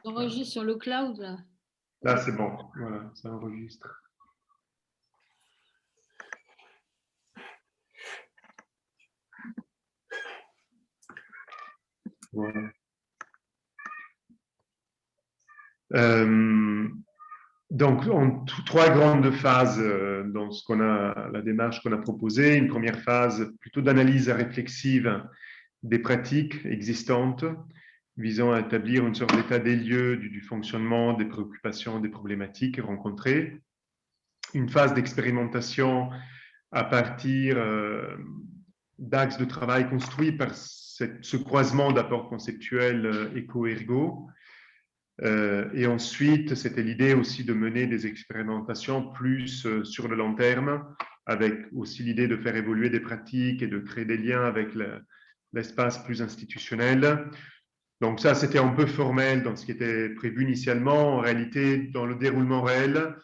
Enregistre sur le cloud, là. Là, c'est bon. Voilà, ça enregistre. Voilà. Donc, en trois grandes phases dans la démarche qu'on a proposée. Une première phase plutôt d'analyse réflexive des pratiques existantes, visant à établir une sorte d'état des lieux du fonctionnement, des préoccupations, des problématiques rencontrées. Une phase d'expérimentation à partir d'axes de travail construits par ce croisement d'apports conceptuels éco-ergo. Et ensuite, c'était l'idée aussi de mener des expérimentations plus sur le long terme, avec aussi l'idée de faire évoluer des pratiques et de créer des liens avec l'espace plus institutionnel. Donc ça, c'était un peu formel dans ce qui était prévu initialement. En réalité, dans le déroulement réel,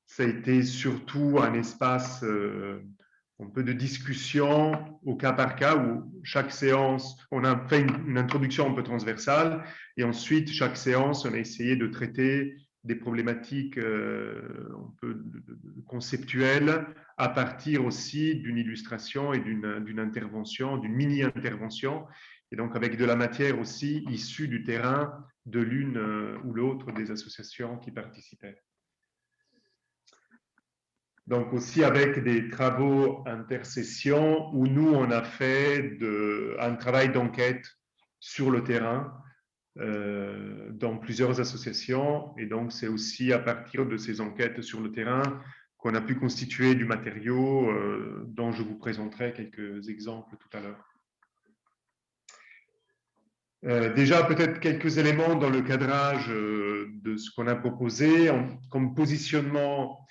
ça a été surtout un espace un peu de discussion au cas par cas où chaque séance, on a fait une introduction un peu transversale et ensuite, chaque séance, on a essayé de traiter des problématiques un peu conceptuelles à partir aussi d'une illustration et d'une intervention, d'une mini-intervention et donc avec de la matière aussi issue du terrain de l'une ou l'autre des associations qui participaient. Donc aussi avec des travaux intercession où nous, on a fait un travail d'enquête sur le terrain dans plusieurs associations. Et donc, c'est aussi à partir de ces enquêtes sur le terrain qu'on a pu constituer du matériau dont je vous présenterai quelques exemples tout à l'heure. Déjà, peut-être quelques éléments dans le cadrage de ce qu'on a proposé comme positionnement.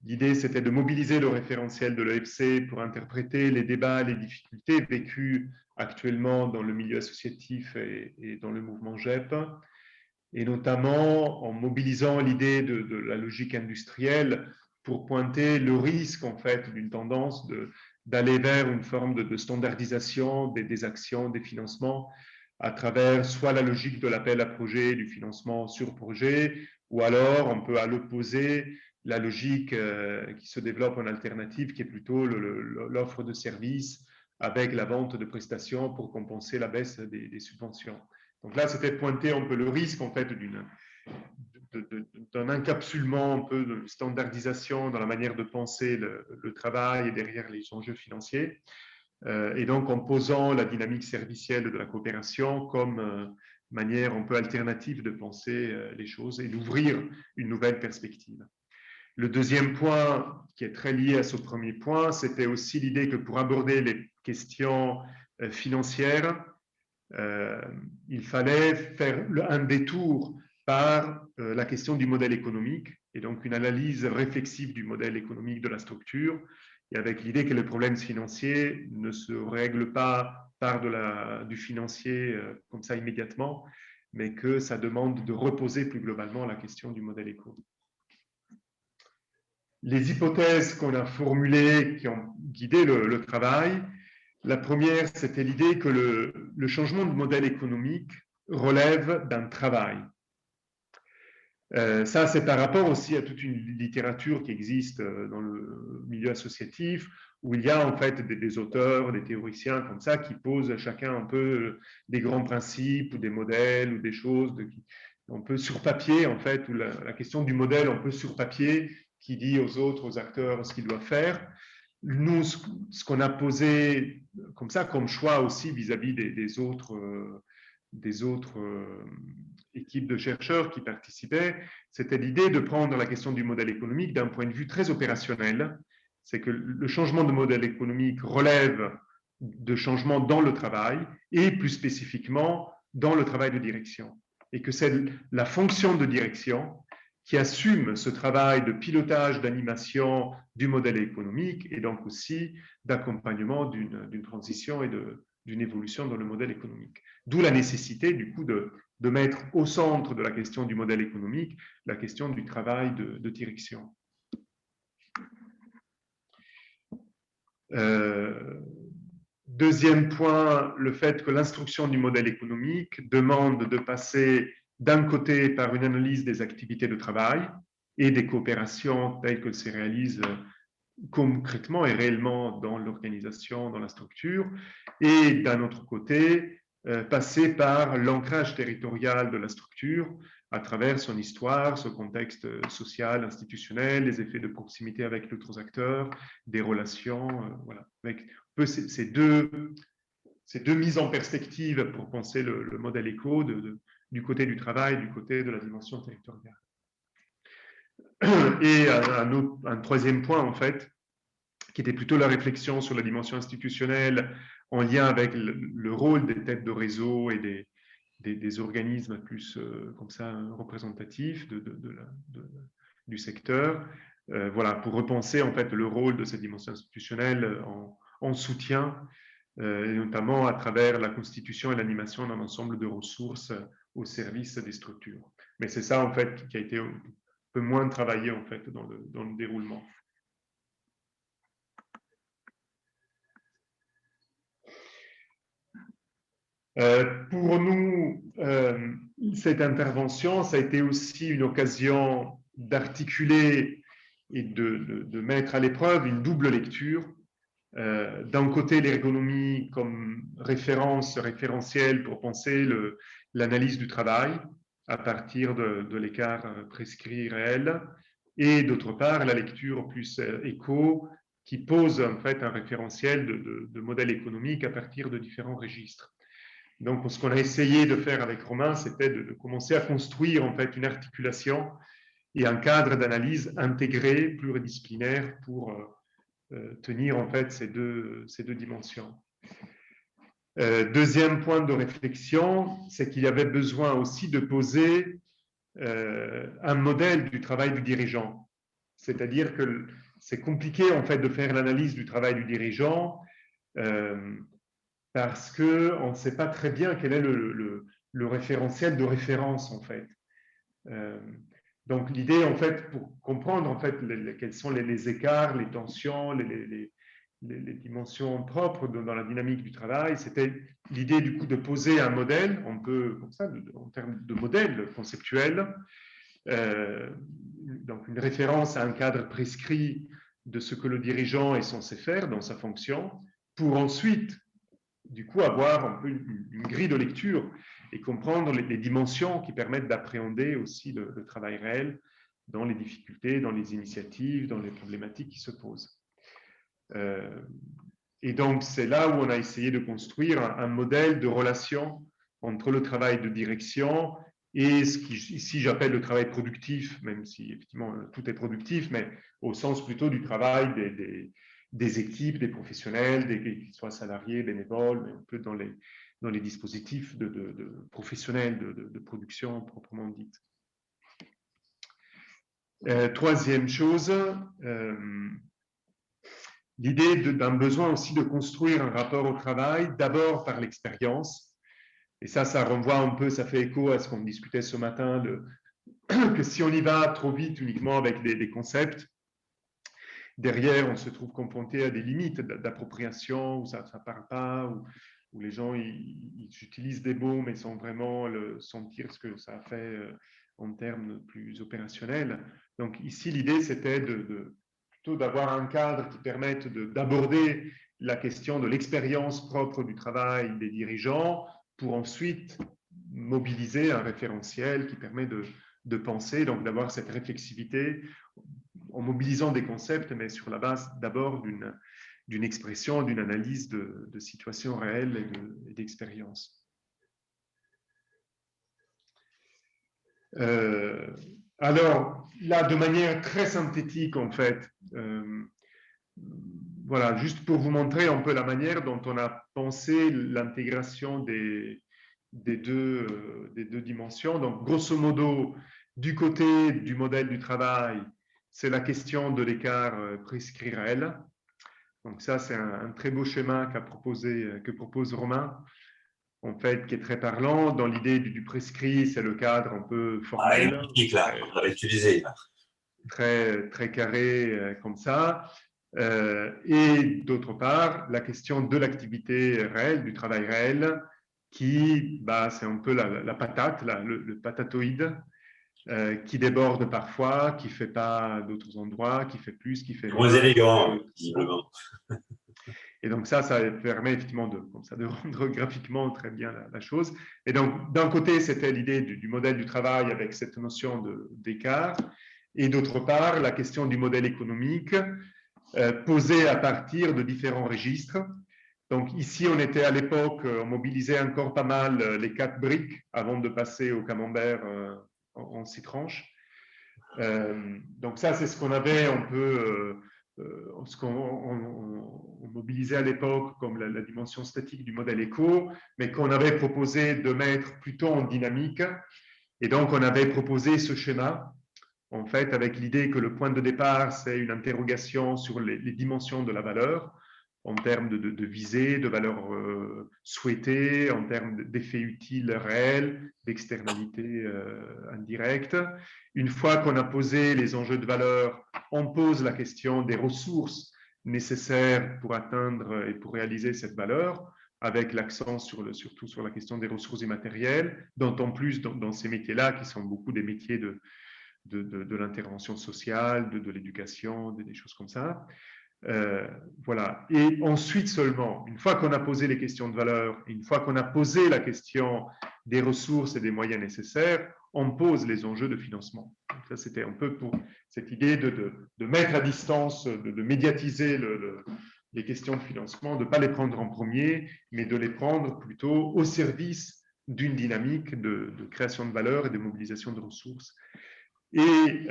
L'idée, c'était de mobiliser le référentiel de l'EFC pour interpréter les débats, les difficultés vécues actuellement dans le milieu associatif et dans le mouvement GEP, et notamment en mobilisant l'idée de la logique industrielle pour pointer le risque, en fait, d'une tendance d'aller vers une forme de standardisation des actions, des financements, à travers soit la logique de l'appel à projet, du financement sur projet, ou alors on peut à l'opposé la logique qui se développe en alternative, qui est plutôt l'offre de services avec la vente de prestations pour compenser la baisse des subventions. Donc là, c'était pointer un peu le risque en fait d'un encapsulement un peu de standardisation dans la manière de penser le travail et derrière les enjeux financiers. Et donc en posant la dynamique servicielle de la coopération comme manière un peu alternative de penser les choses et d'ouvrir une nouvelle perspective. Le deuxième point, qui est très lié à ce premier point, c'était aussi l'idée que pour aborder les questions financières, il fallait faire un détour par la question du modèle économique et donc une analyse réflexive du modèle économique de la structure et avec l'idée que les problèmes financiers ne se règlent pas par du financier comme ça immédiatement, mais que ça demande de reposer plus globalement la question du modèle éco. Les hypothèses qu'on a formulées qui ont guidé le travail, la première, c'était l'idée que le changement de modèle économique relève d'un travail. Ça, c'est par rapport aussi à toute une littérature qui existe dans le milieu associatif, où il y a en fait des auteurs, des théoriciens comme ça, qui posent chacun un peu des grands principes ou des modèles ou des choses, on peut sur papier en fait, ou la question du modèle, on peut sur papier, qui dit aux autres, aux acteurs ce qu'ils doivent faire. Nous, ce qu'on a posé comme ça, comme choix aussi vis-à-vis des autres équipes de chercheurs qui participaient, c'était l'idée de prendre la question du modèle économique d'un point de vue très opérationnel. C'est que le changement de modèle économique relève de changements dans le travail et plus spécifiquement dans le travail de direction. Et que c'est la fonction de direction qui assume ce travail de pilotage, d'animation du modèle économique et donc aussi d'accompagnement d'une transition et d'une évolution dans le modèle économique. D'où la nécessité, du coup, de mettre au centre de la question du modèle économique la question du travail de direction. Deuxième point, le fait que l'instruction du modèle économique demande de passer d'un côté par une analyse des activités de travail et des coopérations telles qu'elles se réalisent concrètement et réellement dans l'organisation, dans la structure, et d'un autre côté, passer par l'ancrage territorial de la structure à travers son histoire, son contexte social, institutionnel, les effets de proximité avec d'autres acteurs, des relations, voilà, avec ces deux mises en perspective pour penser le modèle éco du côté du travail, du côté de la dimension territoriale. Et un troisième point, en fait, qui était plutôt la réflexion sur la dimension institutionnelle en lien avec le rôle des têtes de réseau et des organismes plus comme ça représentatifs du secteur. Voilà, pour repenser en fait le rôle de cette dimension institutionnelle en soutien, et notamment à travers la constitution et l'animation d'un ensemble de ressources au service des structures. Mais c'est ça en fait qui a été un peu moins travaillé en fait dans le déroulement. Pour nous, cette intervention, ça a été aussi une occasion d'articuler et de mettre à l'épreuve une double lecture. D'un côté, l'ergonomie comme référentiel pour penser l'analyse du travail à partir de l'écart prescrit réel, et d'autre part, la lecture plus éco qui pose en fait un référentiel de modèle économique à partir de différents registres. Donc, ce qu'on a essayé de faire avec Romain, c'était de commencer à construire en fait une articulation et un cadre d'analyse intégré, pluridisciplinaire, pour tenir en fait ces deux dimensions. Deuxième point de réflexion, c'est qu'il y avait besoin aussi de poser un modèle du travail du dirigeant. C'est-à-dire que c'est compliqué en fait de faire l'analyse du travail du dirigeant parce qu'on ne sait pas très bien quel est le référentiel de référence, en fait. Donc, l'idée, en fait, pour comprendre, en fait, quels sont les écarts, les tensions, les dimensions propres dans la dynamique du travail, c'était l'idée, du coup, de poser un modèle, on peut, comme ça, en termes de modèle conceptuel, donc une référence à un cadre prescrit de ce que le dirigeant est censé faire dans sa fonction, pour ensuite du coup avoir un peu une grille de lecture et comprendre les dimensions qui permettent d'appréhender aussi le travail réel dans les difficultés, dans les initiatives, dans les problématiques qui se posent. Et donc, c'est là où on a essayé de construire un modèle de relation entre le travail de direction et ce qu'ici j'appelle le travail productif, même si effectivement tout est productif, mais au sens plutôt du travail des équipes, des professionnels, qu'ils soient salariés, bénévoles, mais un peu dans les dispositifs professionnels de production proprement dite. Troisième chose, l'idée d'un besoin aussi de construire un rapport au travail, d'abord par l'expérience. Et ça renvoie un peu, ça fait écho à ce qu'on discutait ce matin, que si on y va trop vite uniquement avec des concepts, derrière, on se trouve confronté à des limites d'appropriation, où ça ne parle pas, où les gens ils utilisent des mots, mais sans vraiment sentir ce que ça a fait en termes plus opérationnels. Donc ici, l'idée, c'était plutôt d'avoir un cadre qui permette d'aborder la question de l'expérience propre du travail des dirigeants pour ensuite mobiliser un référentiel qui permet de penser, donc d'avoir cette réflexivité en mobilisant des concepts, mais sur la base d'abord d'une expression, d'une analyse de situations réelles et d'expériences. Alors, là, de manière très synthétique, en fait, voilà, juste pour vous montrer un peu la manière dont on a pensé l'intégration des deux dimensions. Donc, grosso modo, du côté du modèle du travail, c'est la question de l'écart prescrit réel. Donc ça, c'est un très beau schéma que propose Romain, en fait, qui est très parlant. Dans l'idée du prescrit, c'est le cadre un peu formel. Là, on l'avait utilisé. Là. Très carré, comme ça. Et d'autre part, la question de l'activité réelle, du travail réel, qui, c'est un peu la patate, le patatoïde, qui déborde parfois, qui ne fait pas d'autres endroits, qui fait plus, qui fait Moins moins. élégant, visiblement. Et donc ça permet effectivement de rendre graphiquement très bien la chose. Et donc, d'un côté, c'était l'idée du modèle du travail avec cette notion d'écart, et d'autre part, la question du modèle économique posé à partir de différents registres. Donc ici, on était à l'époque, on mobilisait encore pas mal les 4 briques avant de passer au camembert en 6 tranches. Donc ça, c'est ce qu'on avait un peu, ce qu'on mobilisait à l'époque comme la dimension statique du modèle éco, mais qu'on avait proposé de mettre plutôt en dynamique. Et donc, on avait proposé ce schéma, en fait, avec l'idée que le point de départ, c'est une interrogation sur les dimensions de la valeur, en termes de visée, de valeur souhaitée, en termes d'effets utiles réels, d'externalités indirectes. Une fois qu'on a posé les enjeux de valeur, on pose la question des ressources nécessaires pour atteindre et pour réaliser cette valeur, avec l'accent surtout sur la question des ressources immatérielles, d'autant plus dans ces métiers-là, qui sont beaucoup des métiers de l'intervention sociale, de l'éducation, des choses comme ça. Voilà. Et ensuite seulement, une fois qu'on a posé les questions de valeur, une fois qu'on a posé la question des ressources et des moyens nécessaires, on pose les enjeux de financement. Donc ça, c'était un peu pour cette idée de mettre à distance, de médiatiser les questions de financement, de ne pas les prendre en premier, mais de les prendre plutôt au service d'une dynamique de création de valeur et de mobilisation de ressources. Et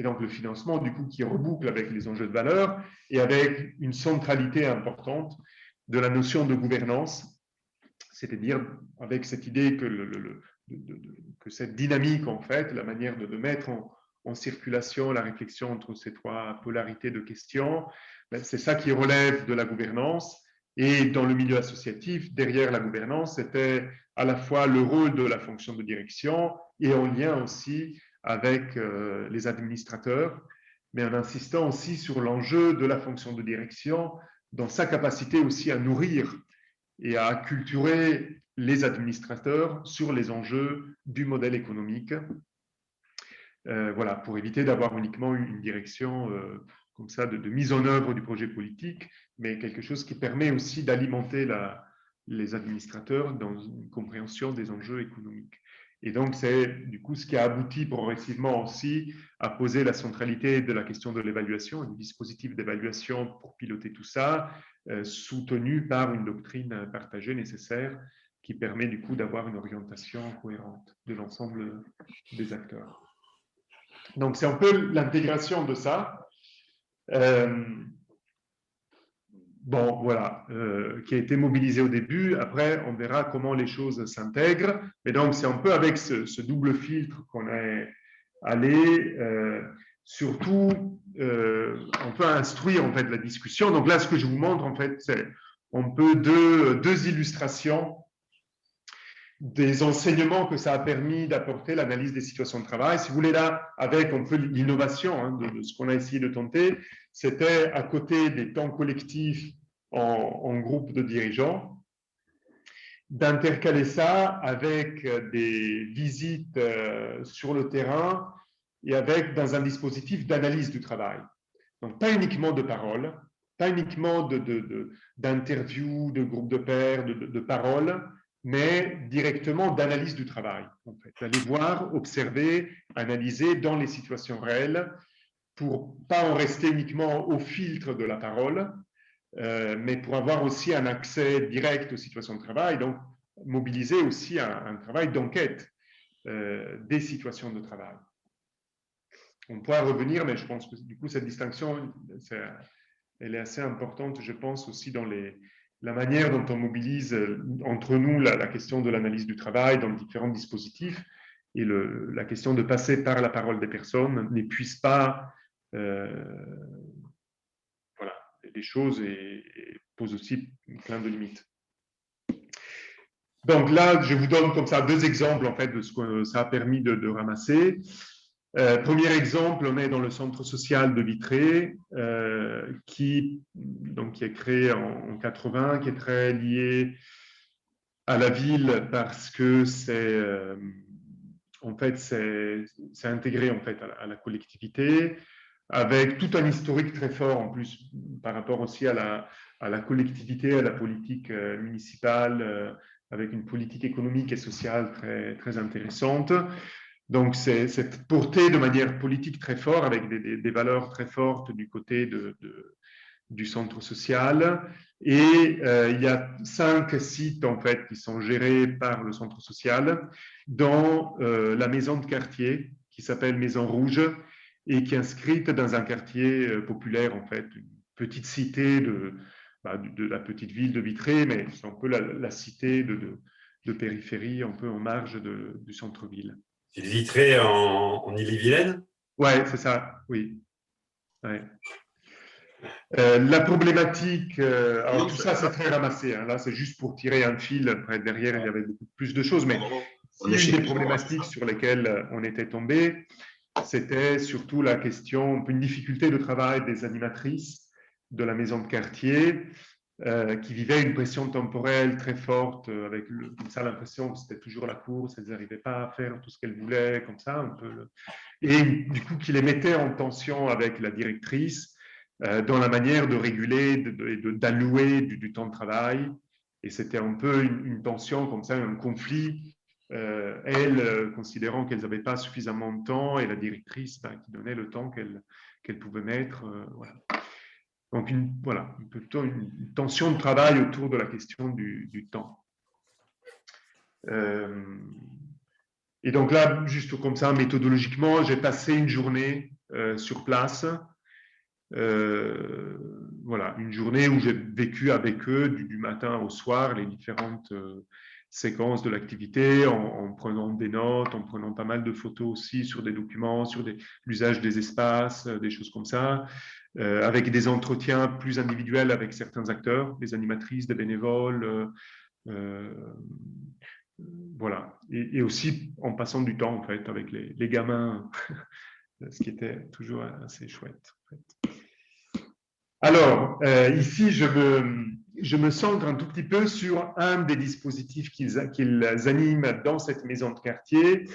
donc le financement, du coup, qui reboucle avec les enjeux de valeur et avec une centralité importante de la notion de gouvernance, c'est-à-dire avec cette idée que cette dynamique, en fait, la manière de mettre en circulation la réflexion entre ces 3 polarités de questions, c'est ça qui relève de la gouvernance. Et dans le milieu associatif, derrière la gouvernance, c'était à la fois le rôle de la fonction de direction et en lien aussi avec les administrateurs, mais en insistant aussi sur l'enjeu de la fonction de direction dans sa capacité aussi à nourrir et à acculturer les administrateurs sur les enjeux du modèle économique. Voilà, pour éviter d'avoir uniquement une direction comme ça de mise en œuvre du projet politique, mais quelque chose qui permet aussi d'alimenter les administrateurs dans une compréhension des enjeux économiques. Et donc, c'est du coup ce qui a abouti progressivement aussi à poser la centralité de la question de l'évaluation, du dispositif d'évaluation pour piloter tout ça, soutenu par une doctrine partagée nécessaire qui permet du coup d'avoir une orientation cohérente de l'ensemble des acteurs. Donc, c'est un peu l'intégration de ça. Bon, voilà, qui a été mobilisé au début. Après, on verra comment les choses s'intègrent. Mais donc, c'est un peu avec ce double filtre qu'on est allé, surtout, on peut instruire en fait la discussion. Donc là, ce que je vous montre, en fait, c'est un peu deux illustrations des enseignements que ça a permis d'apporter l'analyse des situations de travail. Si vous voulez, là, avec un peu l'innovation de ce qu'on a essayé de tenter, c'était à côté des temps collectifs en groupe de dirigeants, d'intercaler ça avec des visites sur le terrain et avec dans un dispositif d'analyse du travail. Donc, pas uniquement de paroles, pas uniquement d'interviews, de groupes de pairs, de paroles, mais directement d'analyse du travail, en fait. D'aller voir, observer, analyser dans les situations réelles pour pas en rester uniquement au filtre de la parole, mais pour avoir aussi un accès direct aux situations de travail, donc mobiliser aussi un travail d'enquête des situations de travail. On pourra revenir, mais je pense que du coup, cette distinction, elle est assez importante, je pense, aussi dans la manière dont on mobilise entre nous la question de l'analyse du travail dans différents dispositifs et la question de passer par la parole des personnes n'épuise pas voilà, les choses et pose aussi plein de limites. Donc là, je vous donne comme ça 2 exemples en fait de ce que ça a permis de ramasser. Premier exemple, on est dans le centre social de Vitré, qui est créé en 80, qui est très lié à la ville parce que en fait, c'est intégré en fait à la collectivité, avec tout un historique très fort en plus par rapport aussi à la collectivité, à la politique municipale, avec une politique économique et sociale très, très intéressante. Donc, c'est porté de manière politique très fort, avec des valeurs très fortes du côté du centre social. Et il y a 5 sites en fait qui sont gérés par le centre social, dont la maison de quartier qui s'appelle Maison Rouge et qui est inscrite dans un quartier populaire en fait, une petite cité de la petite ville de Vitré, mais c'est un peu la cité de périphérie, un peu en marge du centre-ville. C'est Vitré en Ille-et-Vilaine? Ouais, c'est ça, oui. Ouais. La problématique, alors tout ça c'est très ramassé, hein, là c'est juste pour tirer un fil, après derrière il y avait beaucoup plus de choses, mais une des problématiques sur lesquelles on était tombé, c'était surtout la question, une difficulté de travail des animatrices de la maison de quartier qui vivaient une pression temporelle très forte, avec comme ça l'impression que c'était toujours la course, elles n'arrivaient pas à faire tout ce qu'elles voulaient, comme ça un peu, et du coup qui les mettait en tension avec la directrice dans la manière de réguler, d'allouer du temps de travail. Et c'était un peu une tension comme ça, un conflit. Elles considérant qu'elles n'avaient pas suffisamment de temps et la directrice qui donnait le temps qu'elle pouvait mettre. Voilà. Donc, plutôt une tension de travail autour de la question du temps. Et donc là, juste comme ça, méthodologiquement, j'ai passé une journée sur place. Voilà, une journée où j'ai vécu avec eux du matin au soir les différentes séquences de l'activité en prenant des notes, en prenant pas mal de photos aussi sur des documents, sur l'usage des espaces, des choses comme ça, avec des entretiens plus individuels avec certains acteurs, des animatrices, des bénévoles, voilà, et aussi en passant du temps en fait avec les gamins, ce qui était toujours assez chouette. En fait. Alors, ici, je me centre un tout petit peu sur un des dispositifs qu'ils animent dans cette maison de quartier,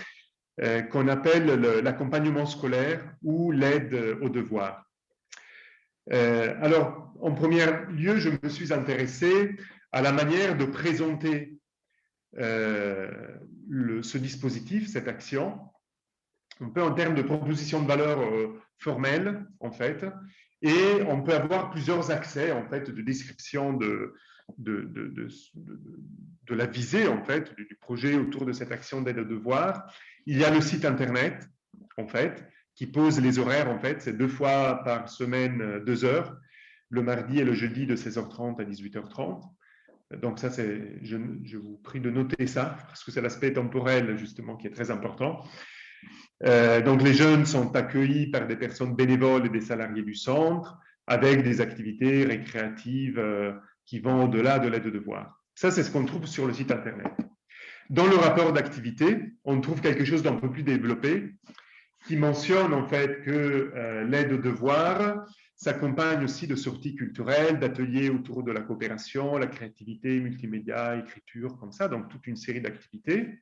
qu'on appelle l'accompagnement scolaire ou l'aide aux devoirs. Alors, en premier lieu, je me suis intéressé à la manière de présenter ce dispositif, cette action, un peu en termes de proposition de valeur formelle, en fait, et on peut avoir plusieurs accès, en fait, de description de la visée, en fait, du projet autour de cette action d'aide aux devoirs. Il y a le site Internet, en fait, qui pose les horaires, en fait, c'est 2 fois par semaine, 2 heures, le mardi et le jeudi de 16h30 à 18h30. Donc ça, je vous prie de noter ça, parce que c'est l'aspect temporel, justement, qui est très important. Donc les jeunes sont accueillis par des personnes bénévoles et des salariés du centre, avec des activités récréatives qui vont au-delà de l'aide aux devoirs. Ça, c'est ce qu'on trouve sur le site Internet. Dans le rapport d'activité, on trouve quelque chose d'un peu plus développé, qui mentionne en fait que l'aide aux devoirs s'accompagne aussi de sorties culturelles, d'ateliers autour de la coopération, la créativité, multimédia, écriture, comme ça, donc toute une série d'activités.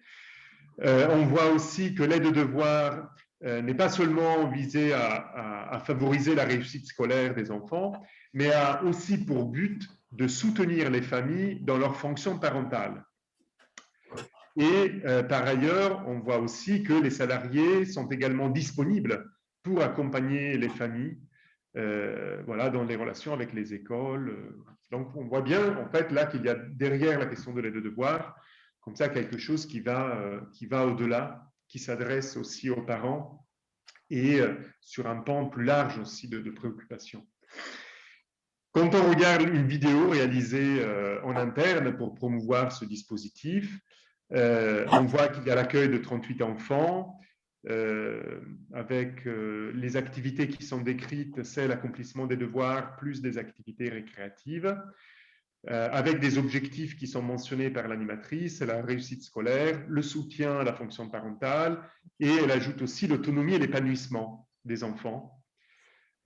On voit aussi que l'aide aux devoirs n'est pas seulement visée à favoriser la réussite scolaire des enfants, mais a aussi pour but de soutenir les familles dans leur fonction parentale. Et par ailleurs, on voit aussi que les salariés sont également disponibles pour accompagner les familles voilà, dans les relations avec les écoles. Donc, on voit bien, en fait, là, qu'il y a derrière la question de l'aide aux devoirs, comme ça, quelque chose qui va au-delà, qui s'adresse aussi aux parents et sur un pan plus large aussi de préoccupation. Quand on regarde une vidéo réalisée en interne pour promouvoir ce dispositif, on voit qu'il y a l'accueil de 38 enfants, avec les activités qui sont décrites, c'est l'accomplissement des devoirs plus des activités récréatives, avec des objectifs qui sont mentionnés par l'animatrice, la réussite scolaire, le soutien à la fonction parentale, et elle ajoute aussi l'autonomie et l'épanouissement des enfants.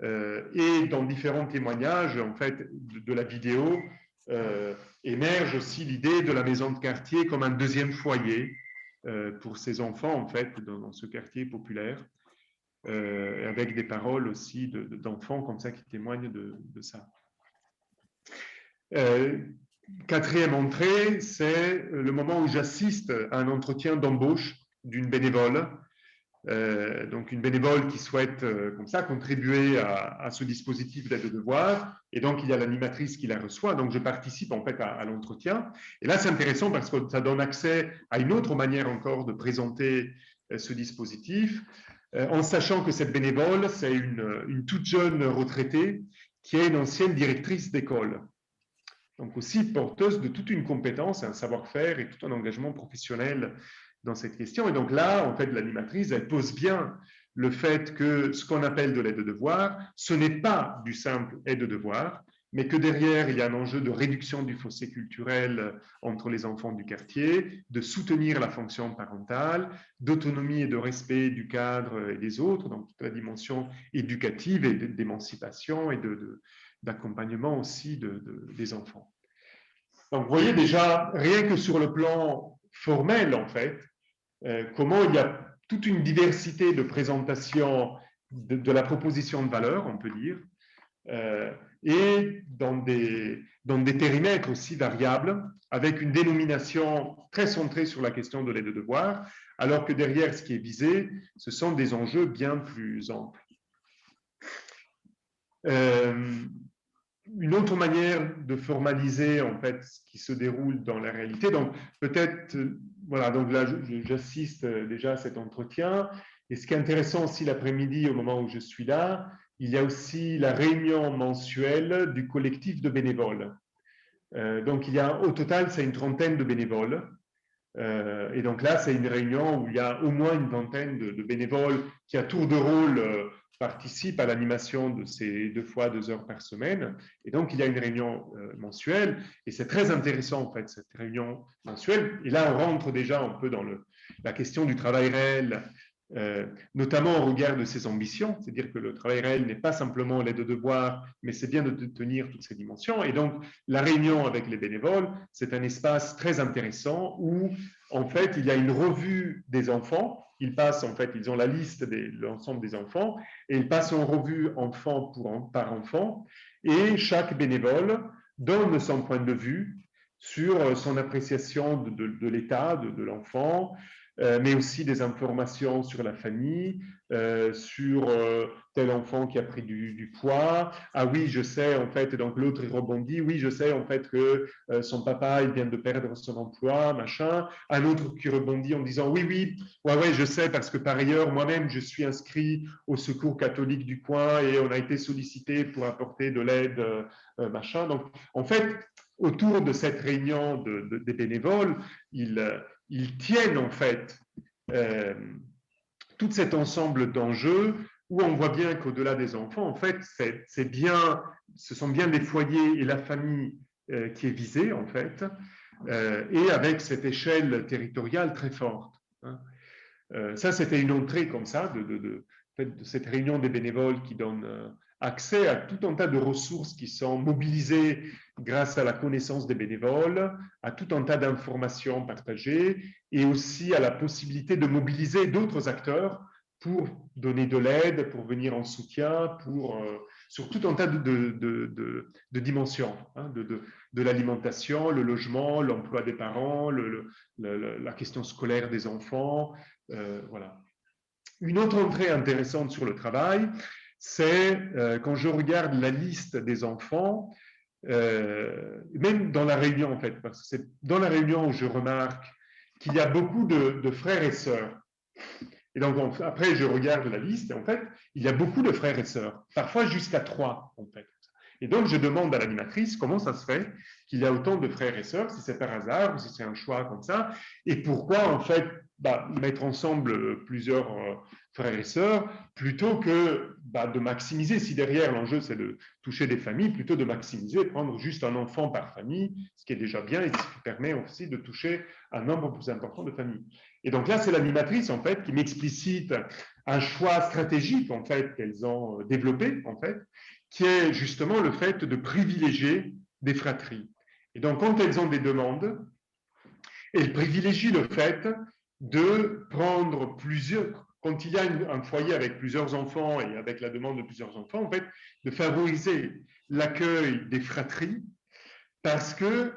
Et dans différents témoignages en fait, de la vidéo, émerge aussi l'idée de la maison de quartier comme un deuxième foyer pour ces enfants, en fait, dans ce quartier populaire, avec des paroles aussi d'enfants comme ça qui témoignent de ça. Quatrième entrée, c'est le moment où j'assiste à un entretien d'embauche d'une bénévole. Donc une bénévole qui souhaite comme ça contribuer à ce dispositif d'aide de devoir, et donc il y a l'animatrice qui la reçoit, donc je participe en fait à l'entretien, et là c'est intéressant parce que ça donne accès à une autre manière encore de présenter ce dispositif, en sachant que cette bénévole c'est une toute jeune retraitée qui est une ancienne directrice d'école, donc aussi porteuse de toute une compétence, un savoir-faire et tout un engagement professionnel dans cette question. Et donc là, en fait, l'animatrice, elle pose bien le fait que ce qu'on appelle de l'aide-devoir, ce n'est pas du simple aide-devoir, mais que derrière, il y a un enjeu de réduction du fossé culturel entre les enfants du quartier, de soutenir la fonction parentale, d'autonomie et de respect du cadre et des autres, donc toute la dimension éducative et d'émancipation et d'accompagnement aussi des enfants. Donc, vous voyez déjà, rien que sur le plan formel, en fait, comment il y a toute une diversité de présentation de la proposition de valeur, on peut dire, et dans des périmètres aussi variables, avec une dénomination très centrée sur la question de l'aide-devoir, alors que derrière ce qui est visé, ce sont des enjeux bien plus amples. Une autre manière de formaliser en fait ce qui se déroule dans la réalité. Donc peut-être, voilà, donc là j'assiste déjà à cet entretien. Et ce qui est intéressant aussi l'après-midi, au moment où je suis là, il y a aussi la réunion mensuelle du collectif de bénévoles. Donc il y a au total, c'est une trentaine de bénévoles. Et donc là, c'est une réunion où il y a au moins une vingtaine de bénévoles qui, à tour de rôle, participent à l'animation de ces 2 fois 2 heures par semaine. Et donc, il y a une réunion mensuelle. Et c'est très intéressant, en fait, cette réunion mensuelle. Et là, on rentre déjà un peu dans la question du travail réel, notamment au regard de ses ambitions. C'est-à-dire que le travail réel n'est pas simplement l'aide-devoir, mais c'est bien de tenir toutes ces dimensions. Et donc, la réunion avec les bénévoles, c'est un espace très intéressant où, en fait, il y a une revue des enfants. Ils passent, en fait, ils ont la liste de l'ensemble des enfants et ils passent en revue enfant par enfant. Et chaque bénévole donne son point de vue sur son appréciation de l'état de l'enfant, mais aussi des informations sur la famille, sur tel enfant qui a pris du poids. Ah oui, je sais, en fait, donc l'autre il rebondit, oui, je sais, en fait, que son papa, il vient de perdre son emploi, machin. Un autre qui rebondit en disant, oui, ouais, je sais, parce que par ailleurs, moi-même, je suis inscrit au secours catholique du coin et on a été sollicité pour apporter de l'aide, machin. Donc, en fait, autour de cette réunion des bénévoles, ils tiennent en fait tout cet ensemble d'enjeux où on voit bien qu'au-delà des enfants, en fait, ce sont bien les foyers et la famille qui est visée en fait, et avec cette échelle territoriale très forte. Hein. Ça, c'était une entrée comme ça de cette réunion des bénévoles qui donne accès à tout un tas de ressources qui sont mobilisées grâce à la connaissance des bénévoles, à tout un tas d'informations partagées et aussi à la possibilité de mobiliser d'autres acteurs pour donner de l'aide, pour venir en soutien, sur tout un tas de dimensions, hein, de l'alimentation, le logement, l'emploi des parents, la question scolaire des enfants. Voilà. Une autre entrée intéressante sur le travail, c'est quand je regarde la liste des enfants, même dans la réunion en fait, parce que c'est dans la réunion où je remarque qu'il y a beaucoup de frères et sœurs. Et donc après je regarde la liste et en fait il y a beaucoup de frères et sœurs, parfois jusqu'à 3 en fait. Et donc je demande à l'animatrice comment ça se fait qu'il y a autant de frères et sœurs, si c'est par hasard ou si c'est un choix comme ça, et pourquoi en fait mettre ensemble plusieurs frères et sœurs plutôt que de maximiser, si derrière l'enjeu c'est de toucher des familles, plutôt de maximiser, prendre juste un enfant par famille, ce qui est déjà bien et qui permet aussi de toucher un nombre plus important de familles. Et donc là, c'est l'animatrice en fait qui m'explicite un choix stratégique en fait qu'elles ont développé en fait, qui est justement le fait de privilégier des fratries. Et donc, quand elles ont des demandes, elles privilégient le fait de prendre plusieurs, quand il y a un foyer avec plusieurs enfants et avec la demande de plusieurs enfants, en fait, de favoriser l'accueil des fratries parce que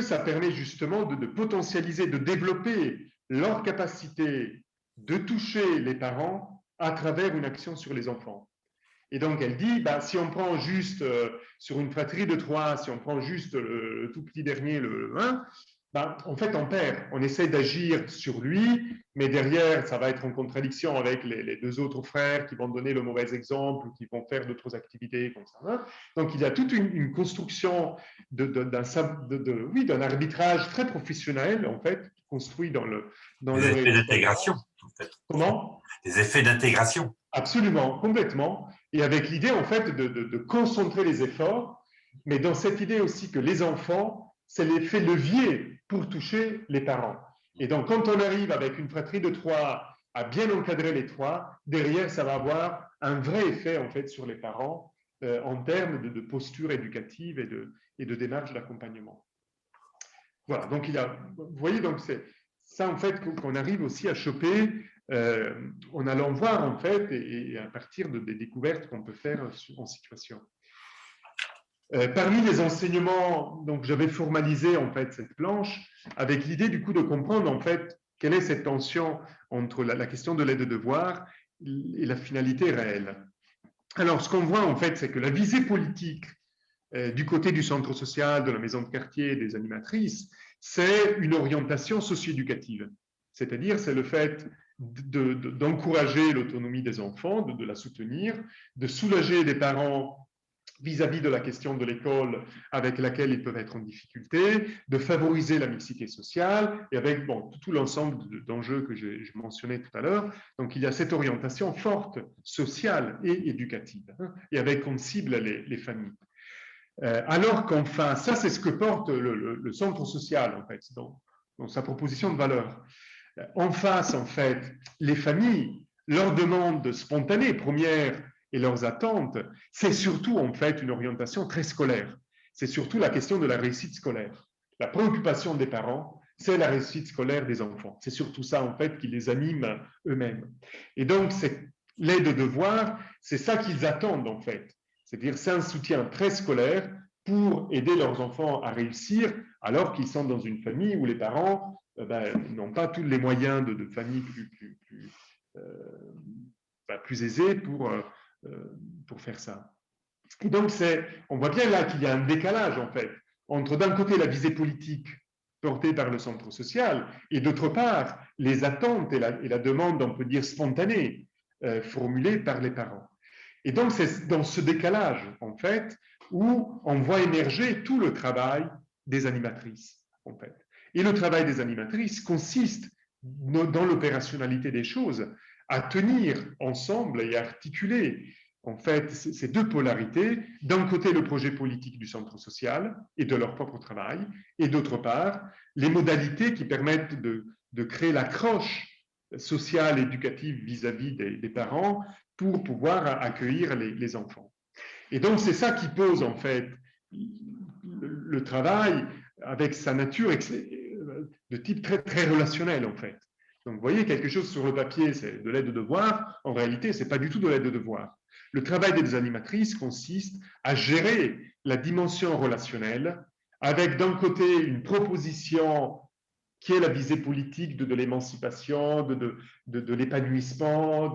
ça permet justement de potentialiser, de développer leur capacité de toucher les parents à travers une action sur les enfants. Et donc, elle dit, si on prend juste sur une fratrie de 3, si on prend juste le tout petit dernier, le 1, en fait, on perd. On essaie d'agir sur lui, mais derrière, ça va être en contradiction avec les 2 autres frères qui vont donner le mauvais exemple ou qui vont faire d'autres activités comme ça. Hein. Donc, il y a toute une construction d'un arbitrage très professionnel, en fait, construit dans le Des effets d'intégration, en fait. Comment ? Des effets d'intégration. Absolument, complètement. Et avec l'idée, en fait, de concentrer les efforts, mais dans cette idée aussi que les enfants, c'est l'effet levier pour toucher les parents. Et donc, quand on arrive avec une fratrie de 3 à bien encadrer les 3, derrière, ça va avoir un vrai effet, en fait, sur les parents en termes de posture éducative et de démarche d'accompagnement. Voilà, donc vous voyez, donc c'est ça, en fait, qu'on arrive aussi à choper en allant voir, en fait, et à partir des découvertes qu'on peut faire en situation. Parmi les enseignements, donc j'avais formalisé, en fait, cette planche avec l'idée, du coup, de comprendre, en fait, quelle est cette tension entre la question de l'aide-devoir et la finalité réelle. Alors, ce qu'on voit, en fait, c'est que la visée politique du côté du centre social, de la maison de quartier, des animatrices, c'est une orientation socio-éducative. C'est-à-dire, c'est le fait d'encourager l'autonomie des enfants, de la soutenir, de soulager les parents vis-à-vis de la question de l'école avec laquelle ils peuvent être en difficulté, de favoriser la mixité sociale, et avec tout l'ensemble d'enjeux que je mentionnais tout à l'heure. Donc, il y a cette orientation forte, sociale et éducative, hein, et avec comme cible les familles. Alors qu'enfin, ça c'est ce que porte le centre social, en fait, dans sa proposition de valeur. En face, en fait, les familles, leurs demandes spontanées, premières, et leurs attentes, c'est surtout, en fait, une orientation très scolaire. C'est surtout la question de la réussite scolaire. La préoccupation des parents, c'est la réussite scolaire des enfants. C'est surtout ça, en fait, qui les anime eux-mêmes. Et donc, l'aide-devoir, c'est ça qu'ils attendent, en fait. C'est-à-dire, c'est un soutien préscolaire pour aider leurs enfants à réussir, alors qu'ils sont dans une famille où les parents n'ont pas tous les moyens de famille plus aisés pour faire ça. Et donc, on voit bien là qu'il y a un décalage, en fait, entre d'un côté la visée politique portée par le centre social et d'autre part les attentes et la demande, on peut dire, spontanée formulée par les parents. Et donc, c'est dans ce décalage, en fait, où on voit émerger tout le travail des animatrices, en fait. Et le travail des animatrices consiste, dans l'opérationnalité des choses, à tenir ensemble et à articuler, en fait, ces 2 polarités. D'un côté, le projet politique du centre social et de leur propre travail, et d'autre part, les modalités qui permettent de créer l'accroche sociale et éducative vis-à-vis des parents pour pouvoir accueillir les enfants. Et donc, c'est ça qui pose, en fait, le travail avec sa nature de type très, très relationnel, en fait. Donc, vous voyez, quelque chose sur le papier, c'est de l'aide-devoir. En réalité, ce n'est pas du tout de l'aide-devoir. Le travail des animatrices consiste à gérer la dimension relationnelle avec, d'un côté, une proposition qui est la visée politique de l'émancipation, de l'épanouissement,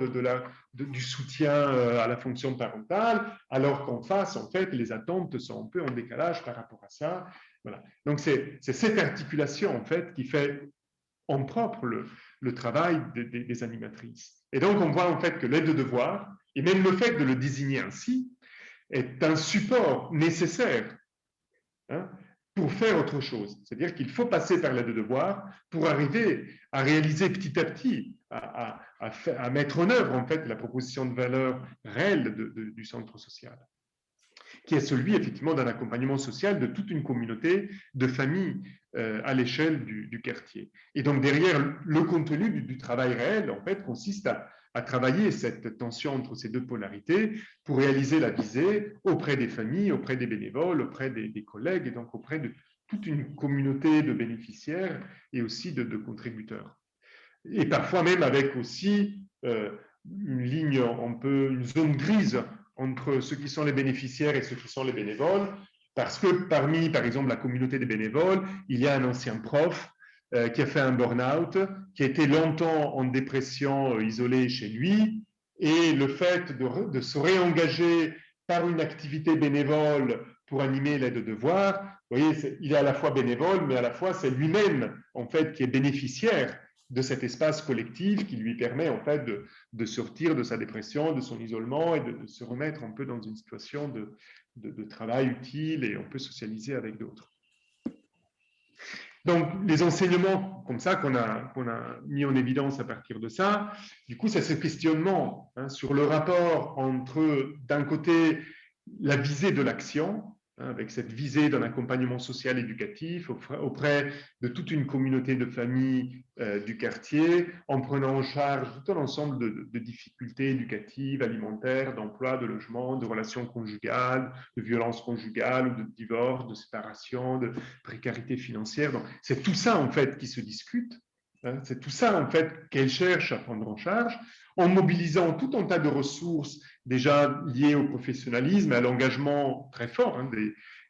du soutien à la fonction parentale, alors qu'en face, en fait, les attentes sont un peu en décalage par rapport à ça. Voilà. Donc, c'est cette articulation, en fait, qui fait en propre le travail des animatrices. Et donc, on voit, en fait, que l'aide-devoir, et même le fait de le désigner ainsi, est un support nécessaire, hein, pour faire autre chose. C'est-à-dire qu'il faut passer par l'aide-devoir pour arriver à réaliser petit à petit, à mettre en œuvre, en fait, la proposition de valeur réelle du centre social. qui est celui effectivement d'un accompagnement social de toute une communauté de familles à l'échelle du quartier. Et donc derrière le contenu du travail réel, en fait, consiste à travailler cette tension entre ces deux polarités pour réaliser la visée auprès des familles, auprès des bénévoles, auprès des collègues et donc auprès de toute une communauté de bénéficiaires et aussi de contributeurs. Et parfois même avec aussi une ligne un peu, une zone grise entre ceux qui sont les bénéficiaires et ceux qui sont les bénévoles, parce que parmi, par exemple, la communauté des bénévoles, il y a un ancien prof qui a fait un burn-out, qui a été longtemps en dépression isolé chez lui, et le fait de se réengager par une activité bénévole pour animer l'aide aux devoirs, vous voyez, il est à la fois bénévole, mais à la fois c'est lui-même en fait qui est bénéficiaire de cet espace collectif qui lui permet en fait de sortir de sa dépression, de son isolement et de se remettre un peu dans une situation de travail utile et on peut socialiser avec d'autres. Donc, les enseignements comme ça qu'on a mis en évidence à partir de ça, du coup, c'est ce questionnement sur le rapport entre, d'un côté, la visée de l'action, avec cette visée d'un accompagnement social éducatif auprès de toute une communauté de familles du quartier, en prenant en charge tout un ensemble de difficultés éducatives, alimentaires, d'emploi, de logement, de relations conjugales, de violences conjugales, ou de divorce, de séparation, de précarité financière. Donc, c'est tout ça, en fait, qui se discute. C'est tout ça, en fait, qu'elle cherche à prendre en charge, en mobilisant tout un tas de ressources déjà liées au professionnalisme et à l'engagement très fort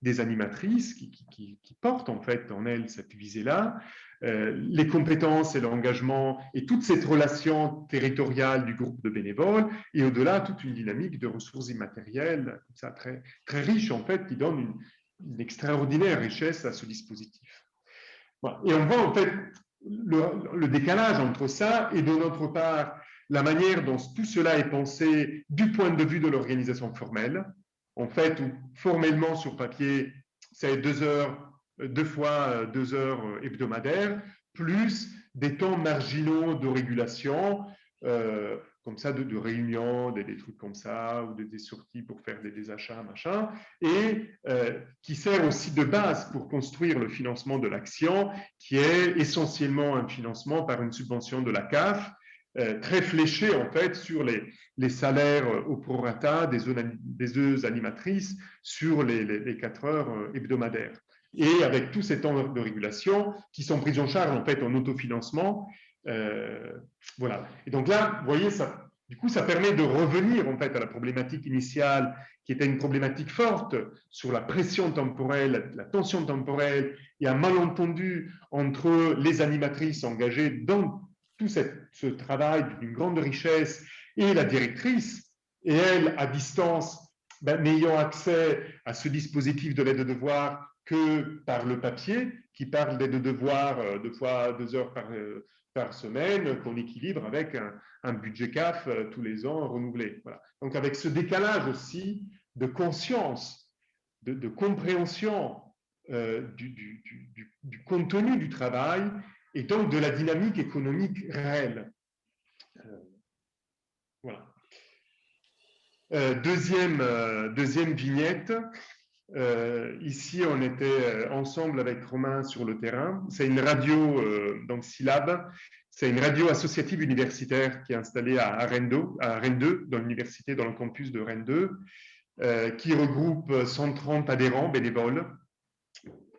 des animatrices qui portent, en fait, en elles cette visée-là, les compétences et l'engagement et toute cette relation territoriale du groupe de bénévoles, et au-delà, toute une dynamique de ressources immatérielles, comme ça, très, très riche, en fait, qui donne une extraordinaire richesse à ce dispositif. Voilà. Et on voit, en fait, le décalage entre ça et de notre part la manière dont tout cela est pensé du point de vue de l'organisation formelle, en fait, où formellement sur papier, c'est 2 heures, 2 fois 2 heures hebdomadaires, plus des temps marginaux de régulation, comme ça, de réunions, des trucs comme ça, ou des sorties pour faire des achats, machin, et qui sert aussi de base pour construire le financement de l'action, qui est essentiellement un financement par une subvention de la CAF, très fléché en fait sur les salaires au prorata des deux animatrices sur les 4 heures hebdomadaires. Et avec tous ces temps de régulation qui sont pris en charge en fait en autofinancement. Voilà. Et donc là, vous voyez, ça, du coup, ça permet de revenir en fait à la problématique initiale qui était une problématique forte sur la pression temporelle, la tension temporelle et un malentendu entre les animatrices engagées dans tout ce travail d'une grande richesse et la directrice, et elle, à distance, n'ayant accès à ce dispositif de l'aide aux devoirs que par le papier, qui parle d'aide aux devoirs 2 fois 2 heures par semaine, qu'on équilibre avec un budget CAF tous les ans renouvelé. Voilà. Donc avec ce décalage aussi de conscience, de compréhension du contenu du travail, et donc de la dynamique économique réelle. Voilà. Deuxième vignette. Ici, on était ensemble avec Romain sur le terrain. C'est une radio, donc Syllab. C'est une radio associative universitaire qui est installée à Rennes 2, dans l'université, dans le campus de Rennes 2, qui regroupe 130 adhérents bénévoles,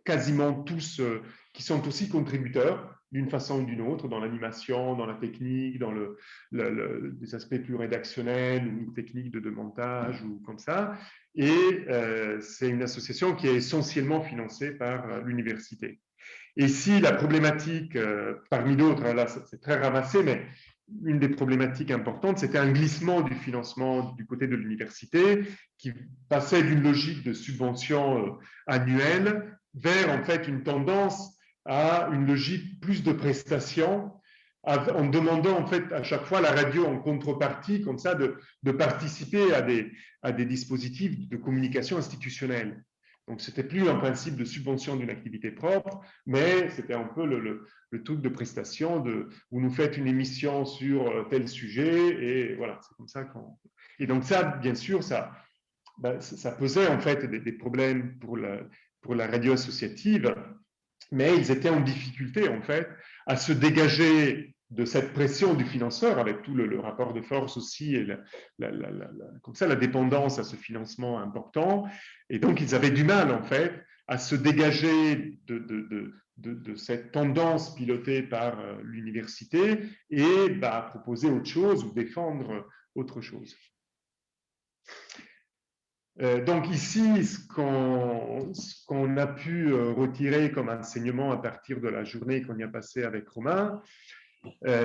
quasiment tous qui sont aussi contributeurs d'une façon ou d'une autre, dans l'animation, dans la technique, dans des aspects plus rédactionnels ou techniques de montage ou comme ça. Et c'est une association qui est essentiellement financée par l'université. Et ici, la problématique, parmi d'autres, là c'est très ramassé, mais une des problématiques importantes, c'était un glissement du financement du côté de l'université qui passait d'une logique de subvention annuelle vers en fait une tendance à une logique plus de prestations, en demandant en fait à chaque fois la radio en contrepartie, comme ça, de participer à des dispositifs de communication institutionnelle. Donc, ce n'était plus un principe de subvention d'une activité propre, mais c'était un peu le truc de prestation, vous nous faites une émission sur tel sujet, et voilà, c'est comme ça qu'on... Et donc ça, bien sûr, ça ça posait en fait des problèmes pour la radio associative, mais ils étaient en difficulté en fait à se dégager de cette pression du financeur avec tout le rapport de force aussi et comme ça la dépendance à ce financement important. Et donc ils avaient du mal en fait à se dégager de cette tendance pilotée par l'université et à proposer autre chose ou défendre autre chose. Donc ici, ce qu'on a pu retirer comme enseignement à partir de la journée qu'on y a passée avec Romain,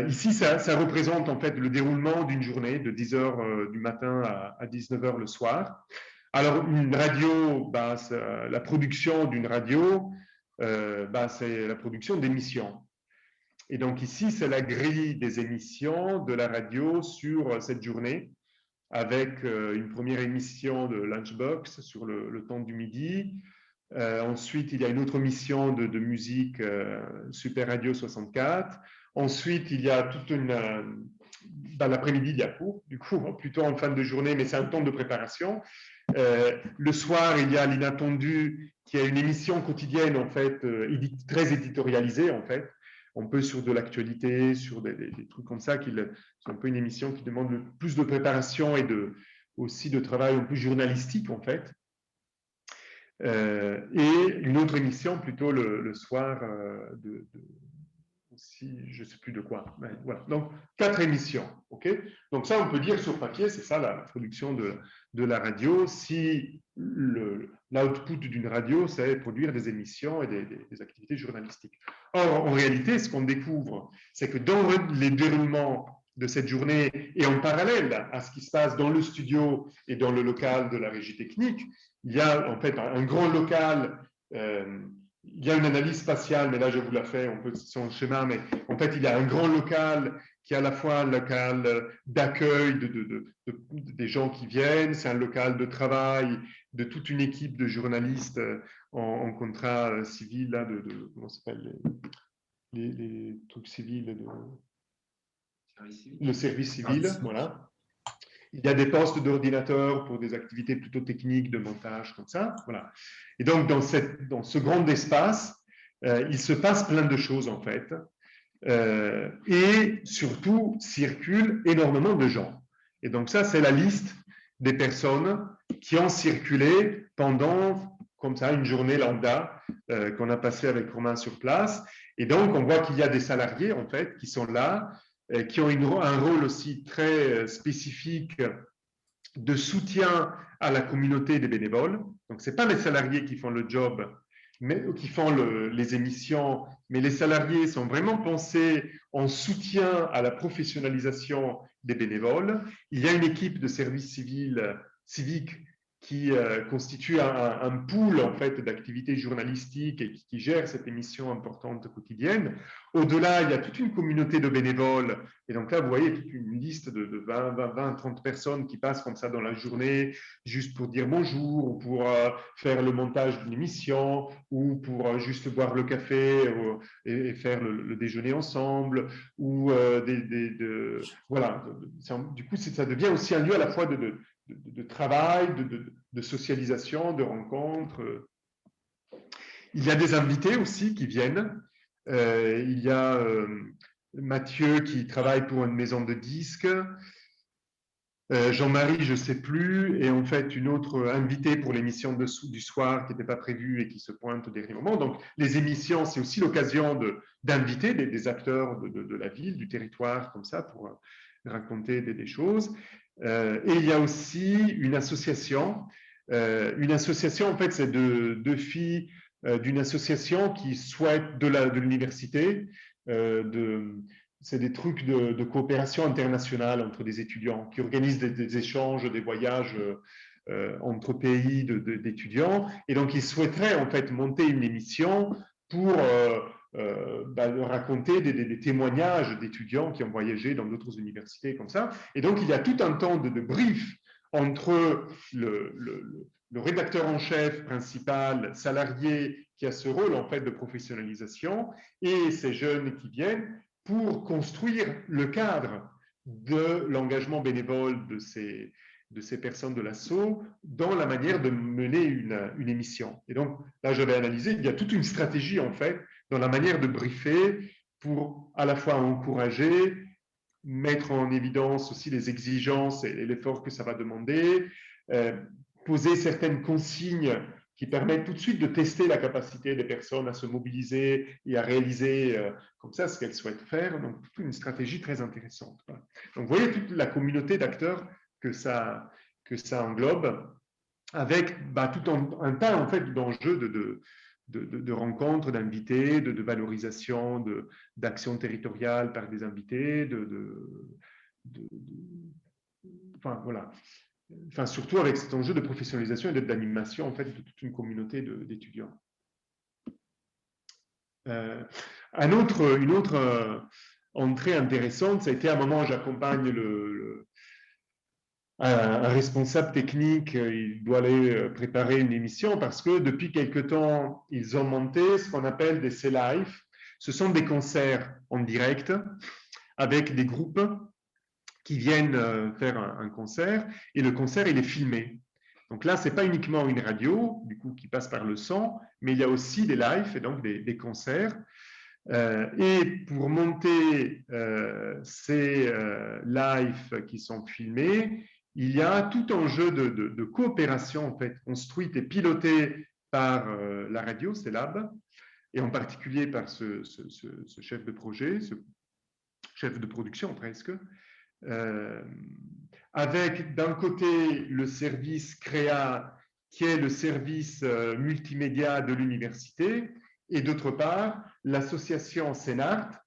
ici, ça représente en fait le déroulement d'une journée de 10 h du matin à 19 h le soir. Alors, une radio, la production d'une radio, c'est la production d'émissions. Et donc ici, c'est la grille des émissions de la radio sur cette journée, avec une première émission de Lunchbox sur le temps du midi. Ensuite, il y a une autre émission de musique, Super Radio 64. Ensuite, il y a toute l'après-midi, il y a cours, du coup, plutôt en fin de journée, mais c'est un temps de préparation. Le soir, il y a l'Inattendu, qui est une émission quotidienne, en fait, très éditorialisée, en fait. On peut sur de l'actualité, sur des trucs comme ça, c'est un peu une émission qui demande plus de préparation et aussi de travail un peu journalistique, en fait. Et une autre émission plutôt le soir aussi, je ne sais plus de quoi. Mais voilà. Donc, 4 émissions. Okay, donc ça, on peut dire sur papier, c'est ça la production de la radio. Si l'output d'une radio, c'est produire des émissions et des activités journalistiques. Or, en réalité, ce qu'on découvre, c'est que dans les déroulements de cette journée et en parallèle à ce qui se passe dans le studio et dans le local de la régie technique, il y a en fait un grand local, il y a une analyse spatiale, mais là je vous la fais, on peut sur le schéma, mais en fait il y a un grand local qui est à la fois un local d'accueil des gens qui viennent, c'est un local de travail de toute une équipe de journalistes en contrat civil, là, comment ça s'appelle, les trucs civils, le service civil, voilà. Il y a des postes d'ordinateur pour des activités plutôt techniques, de montage, comme ça. Voilà. Et donc, dans ce grand espace, il se passe plein de choses, en fait. Et surtout, circulent énormément de gens. Et donc, ça, c'est la liste des personnes qui ont circulé pendant, comme ça, une journée lambda qu'on a passée avec Romain sur place. Et donc, on voit qu'il y a des salariés, en fait, qui sont là, qui ont un rôle aussi très spécifique de soutien à la communauté des bénévoles. Donc, ce n'est pas les salariés qui font le job, mais qui font les émissions, mais les salariés sont vraiment pensés en soutien à la professionnalisation des bénévoles. Il y a une équipe de service civique qui constitue un pool en fait d'activités journalistiques et qui gère cette émission importante quotidienne. Au-delà, il y a toute une communauté de bénévoles. Et donc là, vous voyez toute une liste de 20, 30 personnes qui passent comme ça dans la journée, juste pour dire bonjour, ou pour faire le montage d'une émission, ou pour juste boire le café et faire le déjeuner ensemble, ou voilà. Du coup, ça devient aussi un lieu à la fois de travail, de socialisation, de rencontres. Il y a des invités aussi qui viennent. Il y a Mathieu qui travaille pour une maison de disques. Jean-Marie, je ne sais plus, et en fait une autre invitée pour l'émission du soir qui n'était pas prévue et qui se pointe au dernier moment. Donc les émissions, c'est aussi l'occasion d'inviter des acteurs de la ville, du territoire, comme ça, pour raconter des choses. Et il y a aussi une association. En fait, c'est deux filles d'une association qui souhaite de l'université, c'est des trucs de coopération internationale entre des étudiants qui organisent des échanges, des voyages entre pays d'étudiants. Et donc, ils souhaiteraient en fait monter une émission pour raconter des témoignages d'étudiants qui ont voyagé dans d'autres universités comme ça. Et donc, il y a tout un temps de brief entre le rédacteur en chef principal, salarié, qui a ce rôle en fait de professionnalisation, et ces jeunes qui viennent pour construire le cadre de l'engagement bénévole de ces de ces personnes de l'assaut dans la manière de mener une émission. Et donc, là, j'avais analysé, il y a toute une stratégie, en fait, dans la manière de briefer pour à la fois encourager, mettre en évidence aussi les exigences et l'effort que ça va demander, poser certaines consignes qui permettent tout de suite de tester la capacité des personnes à se mobiliser et à réaliser comme ça ce qu'elles souhaitent faire. Donc, une stratégie très intéressante. Voilà. Donc, vous voyez toute la communauté d'acteurs que ça englobe, avec tout un tas en fait, d'enjeux de rencontres, d'invités, de valorisation, d'actions territoriales par des invités, enfin, voilà. Enfin, surtout avec cet enjeu de professionnalisation et d'animation en fait, de toute une communauté d'étudiants. Une autre entrée intéressante, ça a été à un moment où j'accompagne un responsable technique, il doit aller préparer une émission parce que depuis quelque temps, ils ont monté ce qu'on appelle des C-Live. Ce sont des concerts en direct avec des groupes qui viennent faire un concert et le concert, il est filmé. Donc là, ce n'est pas uniquement une radio, du coup, qui passe par le son, mais il y a aussi des lives et donc des concerts. Et pour monter ces lives qui sont filmés, il y a tout un jeu de coopération en fait, construite et pilotée par la radio, CELAB, et en particulier par ce chef de projet, ce chef de production presque, avec d'un côté le service CREA, qui est le service multimédia de l'université, et d'autre part l'association CENART,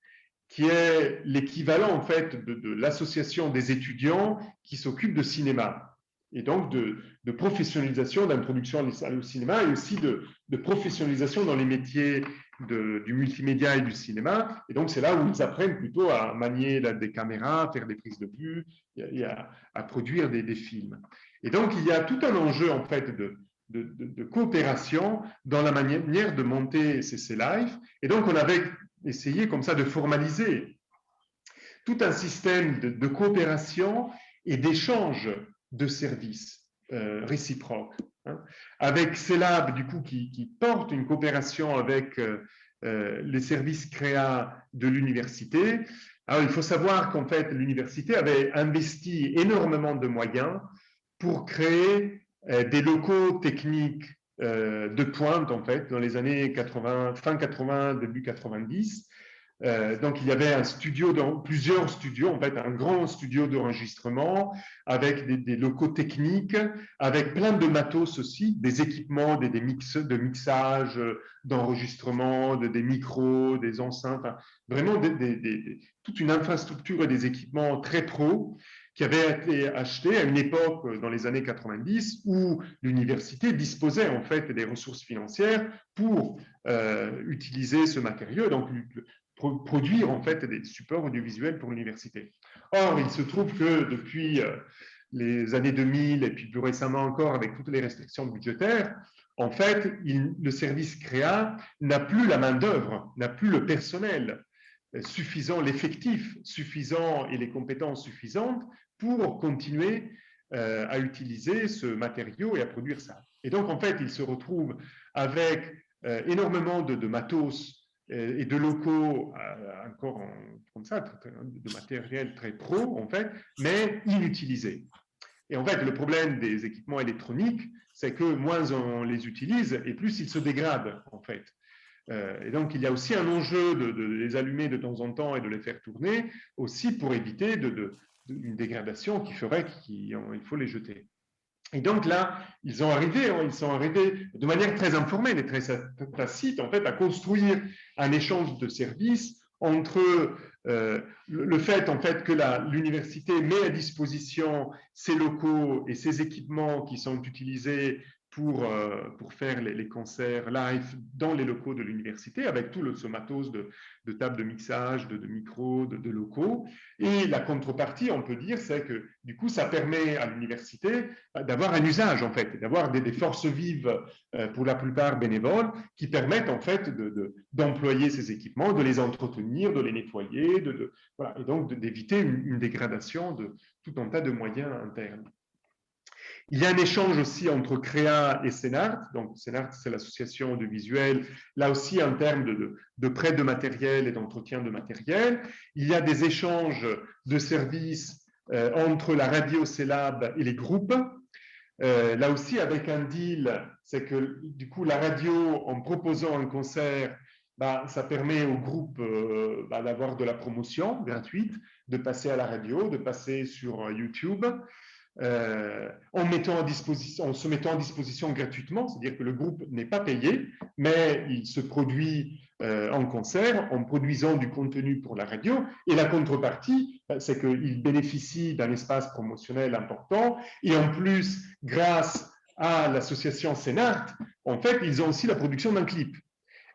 qui est l'équivalent en fait de l'association des étudiants qui s'occupent de cinéma, et donc de professionnalisation d'une production au cinéma, et aussi de professionnalisation dans les métiers du multimédia et du cinéma. Et donc c'est là où ils apprennent plutôt à manier des caméras, à faire des prises de vue, et à produire des films. Et donc il y a tout un enjeu en fait de coopération dans la manière de monter ces lives. Et donc on avait essayé comme ça de formaliser tout un système de coopération et d'échange de services réciproques, hein, avec CELAB du coup qui porte une coopération avec les services CREA de l'université. Alors il faut savoir qu'en fait l'université avait investi énormément de moyens pour créer des locaux techniques de pointe en fait dans les années 80, fin 80, début 90. Donc il y avait un studio, plusieurs studios, en fait un grand studio d'enregistrement avec des locaux techniques, avec plein de matos aussi, des équipements, des de mixage, d'enregistrement, des micros, des enceintes, enfin, vraiment toute une infrastructure et des équipements très pro qui avaient été achetés à une époque dans les années 90 où l'université disposait en fait des ressources financières pour utiliser ce matériau. Donc produire en fait des supports audiovisuels pour l'université. Or, il se trouve que depuis les années 2000 et puis plus récemment encore avec toutes les restrictions budgétaires, en fait, le service CREA n'a plus la main-d'œuvre, n'a plus le personnel suffisant, l'effectif suffisant et les compétences suffisantes pour continuer à utiliser ce matériau et à produire ça. Et donc, en fait, il se retrouve avec énormément de matos et de locaux encore comme ça, de matériel très pro, en fait, mais inutilisés. Et en fait, le problème des équipements électroniques, c'est que moins on les utilise et plus ils se dégradent, en fait. Et donc, il y a aussi un enjeu de les allumer de temps en temps et de les faire tourner, aussi pour éviter une dégradation qui ferait qu'il faut les jeter. Et donc là, ils sont arrivés de manière très informelle et très tacite, en fait, à construire un échange de services entre le fait, en fait, que l'université met à disposition ses locaux et ses équipements qui sont utilisés pour faire les concerts live dans les locaux de l'université, avec tout ce matos de tables de mixage, de micros, de locaux. Et la contrepartie, on peut dire, c'est que du coup, ça permet à l'université d'avoir un usage, en fait, d'avoir des forces vives, pour la plupart bénévoles, qui permettent, en fait, d'employer ces équipements, de les entretenir, de les nettoyer, voilà, et donc d'éviter une dégradation de tout un tas de moyens internes. Il y a un échange aussi entre Créa et Sénart. Donc, Sénart, c'est l'association audiovisuelle, là aussi en termes de prêt de matériel et d'entretien de matériel. Il y a des échanges de services entre la radio Célab et les groupes. Là aussi, avec un deal, c'est que du coup, la radio, en proposant un concert, ça permet au groupe d'avoir de la promotion gratuite, de passer à la radio, de passer sur YouTube. En se mettant en disposition gratuitement, c'est-à-dire que le groupe n'est pas payé, mais il se produit en concert en produisant du contenu pour la radio. Et la contrepartie, c'est qu'il bénéficie d'un espace promotionnel important. Et en plus, grâce à l'association Sénart, en fait, ils ont aussi la production d'un clip.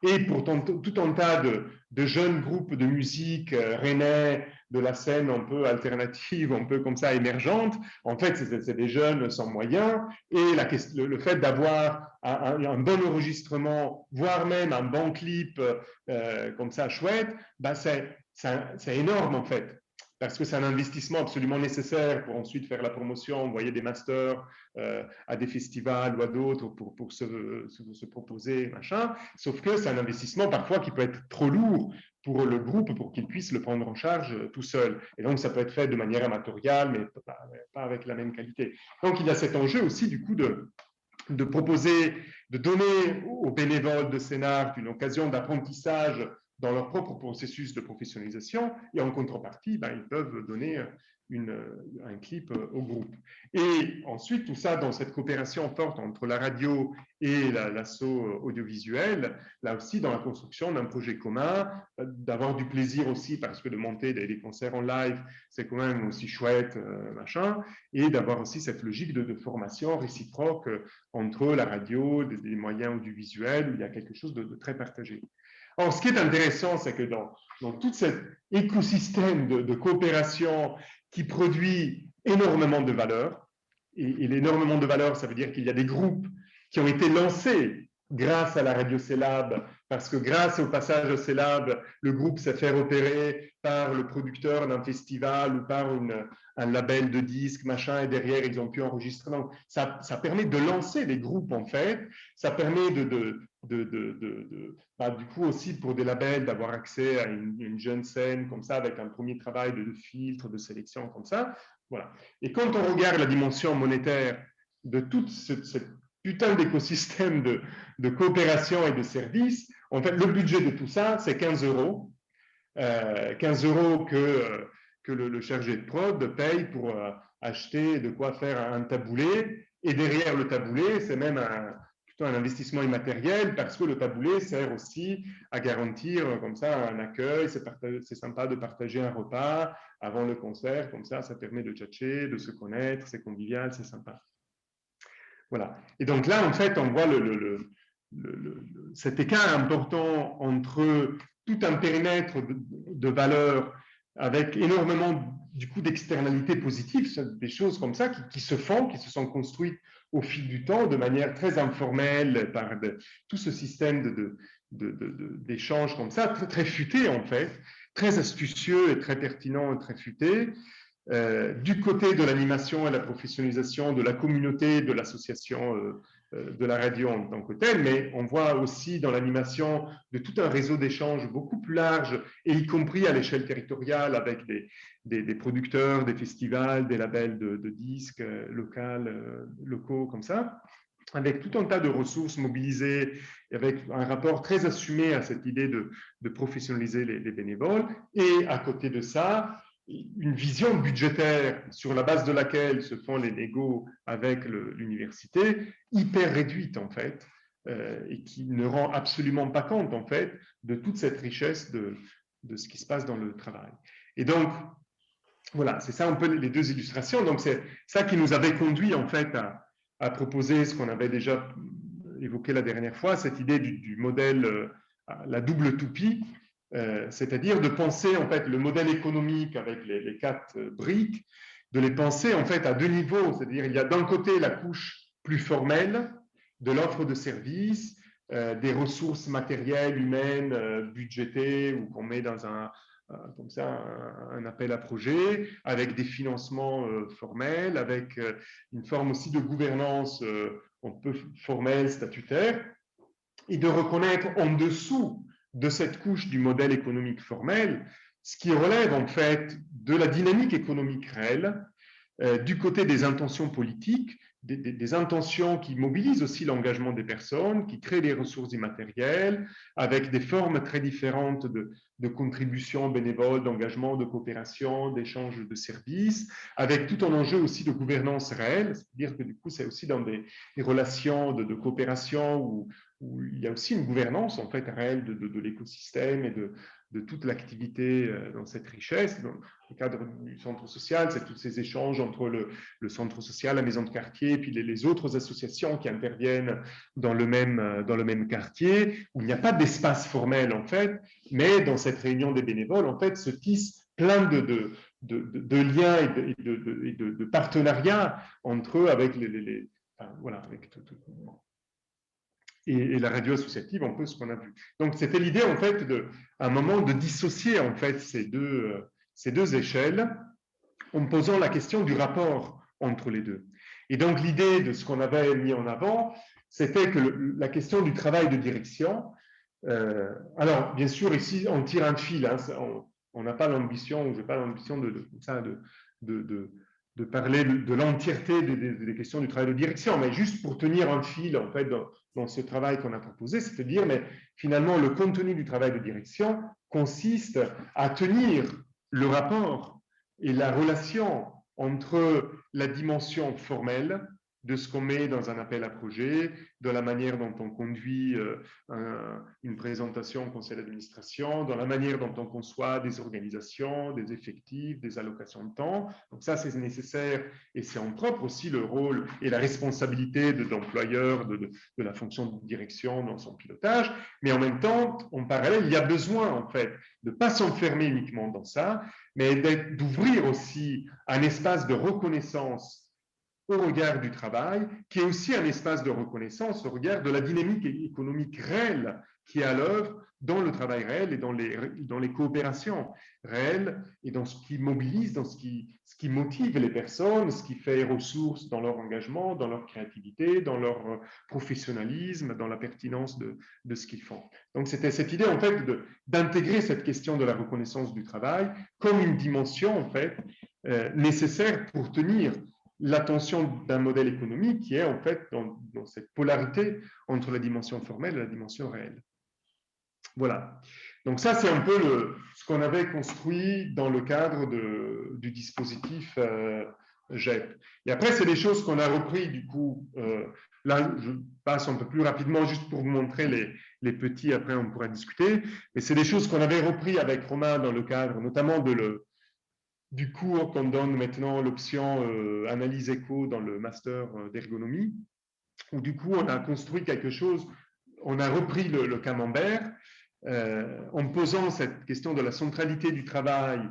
Et pour tout un tas de jeunes groupes de musique rennais, de la scène un peu alternative, un peu comme ça émergente, en fait, c'est des jeunes sans moyens. Et le fait d'avoir un bon enregistrement, voire même un bon clip comme ça chouette, c'est énorme en fait. Parce que c'est un investissement absolument nécessaire pour ensuite faire la promotion, envoyer des masters à des festivals ou à d'autres pour se proposer, machin. Sauf que c'est un investissement parfois qui peut être trop lourd pour le groupe pour qu'il puisse le prendre en charge tout seul. Et donc, ça peut être fait de manière amatoriale, mais pas avec la même qualité. Donc, il y a cet enjeu aussi, du coup, de proposer, de donner aux bénévoles de Sénart une occasion d'apprentissage dans leur propre processus de professionnalisation, et en contrepartie, ils peuvent donner un clip au groupe. Et ensuite, tout ça dans cette coopération forte entre la radio et l'asso audiovisuel, là aussi dans la construction d'un projet commun, d'avoir du plaisir aussi, parce que de monter des concerts en live, c'est quand même aussi chouette, machin, et d'avoir aussi cette logique de formation réciproque entre la radio, des moyens audiovisuels, où il y a quelque chose de très partagé. Or, ce qui est intéressant, c'est que dans tout cet écosystème de coopération qui produit énormément de valeur, et l'énormément de valeur, ça veut dire qu'il y a des groupes qui ont été lancés grâce à la radio Célab, parce que grâce au passage au Célab, le groupe s'est fait repérer par le producteur d'un festival ou par un label de disques, machin, et derrière, ils ont pu enregistrer. Donc, ça permet de lancer des groupes, en fait. Ça permet du coup aussi pour des labels d'avoir accès à une jeune scène comme ça, avec un premier travail de filtre, de sélection comme ça. Voilà. Et quand on regarde la dimension monétaire de toute cette putain d'écosystème de coopération et de services, en fait, le budget de tout ça, c'est 15 €. 15 € que le chargé de prod paye pour acheter de quoi faire un taboulet. Et derrière le taboulet, c'est même plutôt un investissement immatériel, parce que le taboulet sert aussi à garantir comme ça un accueil. C'est sympa de partager un repas avant le concert, comme ça permet de tchatcher, de se connaître, c'est convivial, c'est sympa. Voilà. Et donc là, en fait, on voit cet écart important entre tout un périmètre de valeur avec énormément du coup d'externalités positives, des choses comme ça qui se font, qui se sont construites au fil du temps de manière très informelle par tout ce système d'échanges comme ça, très, très futé en fait, très astucieux et très pertinent et très futé. Du côté de l'animation et la professionnalisation de la communauté, de l'association de la radio en tant que telle, mais on voit aussi dans l'animation de tout un réseau d'échanges beaucoup plus large, et y compris à l'échelle territoriale avec des producteurs, des festivals, des labels de disques locaux comme ça, avec tout un tas de ressources mobilisées, avec un rapport très assumé à cette idée de professionnaliser les bénévoles, et à côté de ça, une vision budgétaire sur la base de laquelle se font les négos avec l'université, hyper réduite en fait, et qui ne rend absolument pas compte en fait de toute cette richesse de ce qui se passe dans le travail. Et donc, voilà, c'est ça un peu les deux illustrations. Donc, c'est ça qui nous avait conduit en fait à proposer ce qu'on avait déjà évoqué la dernière fois, cette idée du modèle, la double toupie, c'est-à-dire de penser en fait le modèle économique avec les 4 briques, de les penser en fait à 2 niveaux, c'est-à-dire il y a d'un côté la couche plus formelle de l'offre de services, des ressources matérielles, humaines, budgétées, ou qu'on met dans comme ça un appel à projet, avec des financements formels, avec une forme aussi de gouvernance un peu formelle, statutaire, et de reconnaître en dessous de cette couche du modèle économique formel ce qui relève en fait de la dynamique économique réelle, du côté des intentions politiques, des intentions qui mobilisent aussi l'engagement des personnes, qui créent des ressources immatérielles, avec des formes très différentes de contributions bénévoles, d'engagement, de coopération, d'échange de services, avec tout un enjeu aussi de gouvernance réelle, c'est-à-dire que du coup, c'est aussi dans des relations de coopération où il y a aussi une gouvernance en fait réelle de l'écosystème et de toute l'activité dans cette richesse. Dans le cadre du centre social, c'est tous ces échanges entre le centre social, la maison de quartier, et puis les autres associations qui interviennent dans le même quartier, où il n'y a pas d'espace formel en fait, mais dans cette réunion des bénévoles, en fait, se tissent plein de liens et de partenariats entre eux avec voilà, avec tout. Et la radio associative, un peu ce qu'on a vu. Donc, c'était l'idée, en fait, à un moment, de dissocier, en fait, ces deux échelles, en posant la question du rapport entre les deux. Et donc, l'idée de ce qu'on avait mis en avant, c'était que la question du travail de direction, alors, bien sûr, ici, on tire un fil, hein, on n'a pas l'ambition, ou je n'ai pas l'ambition de parler de l'entièreté des questions du travail de direction, mais juste pour tenir un fil, en fait, dans ce travail qu'on a proposé, c'est de dire, mais finalement, le contenu du travail de direction consiste à tenir le rapport et la relation entre la dimension formelle de ce qu'on met dans un appel à projet, de la manière dont on conduit une présentation au conseil d'administration, dans la manière dont on conçoit des organisations, des effectifs, des allocations de temps. Donc ça, c'est nécessaire et c'est en propre aussi le rôle et la responsabilité de l'employeur, de la fonction de direction dans son pilotage. Mais en même temps, en parallèle, il y a besoin en fait de ne pas s'enfermer uniquement dans ça, mais d'ouvrir aussi un espace de reconnaissance au regard du travail, qui est aussi un espace de reconnaissance au regard de la dynamique économique réelle qui est à l'œuvre dans le travail réel et dans les coopérations réelles et dans ce qui mobilise, dans ce qui motive les personnes, ce qui fait ressources dans leur engagement, dans leur créativité, dans leur professionnalisme, dans la pertinence de ce qu'ils font. Donc c'était cette idée en fait d'intégrer cette question de la reconnaissance du travail comme une dimension en fait nécessaire pour tenir l'attention d'un modèle économique qui est en fait dans cette polarité entre la dimension formelle et la dimension réelle. Voilà. Donc ça, c'est un peu ce qu'on avait construit dans le cadre du dispositif GEP. Et après, c'est des choses qu'on a repris du coup. Là, je passe un peu plus rapidement juste pour vous montrer les petits, après on pourra discuter. Mais c'est des choses qu'on avait repris avec Romain dans le cadre notamment du cours qu'on donne maintenant l'option analyse éco dans le master d'ergonomie, où du coup on a construit quelque chose, on a repris le camembert en posant cette question de la centralité du travail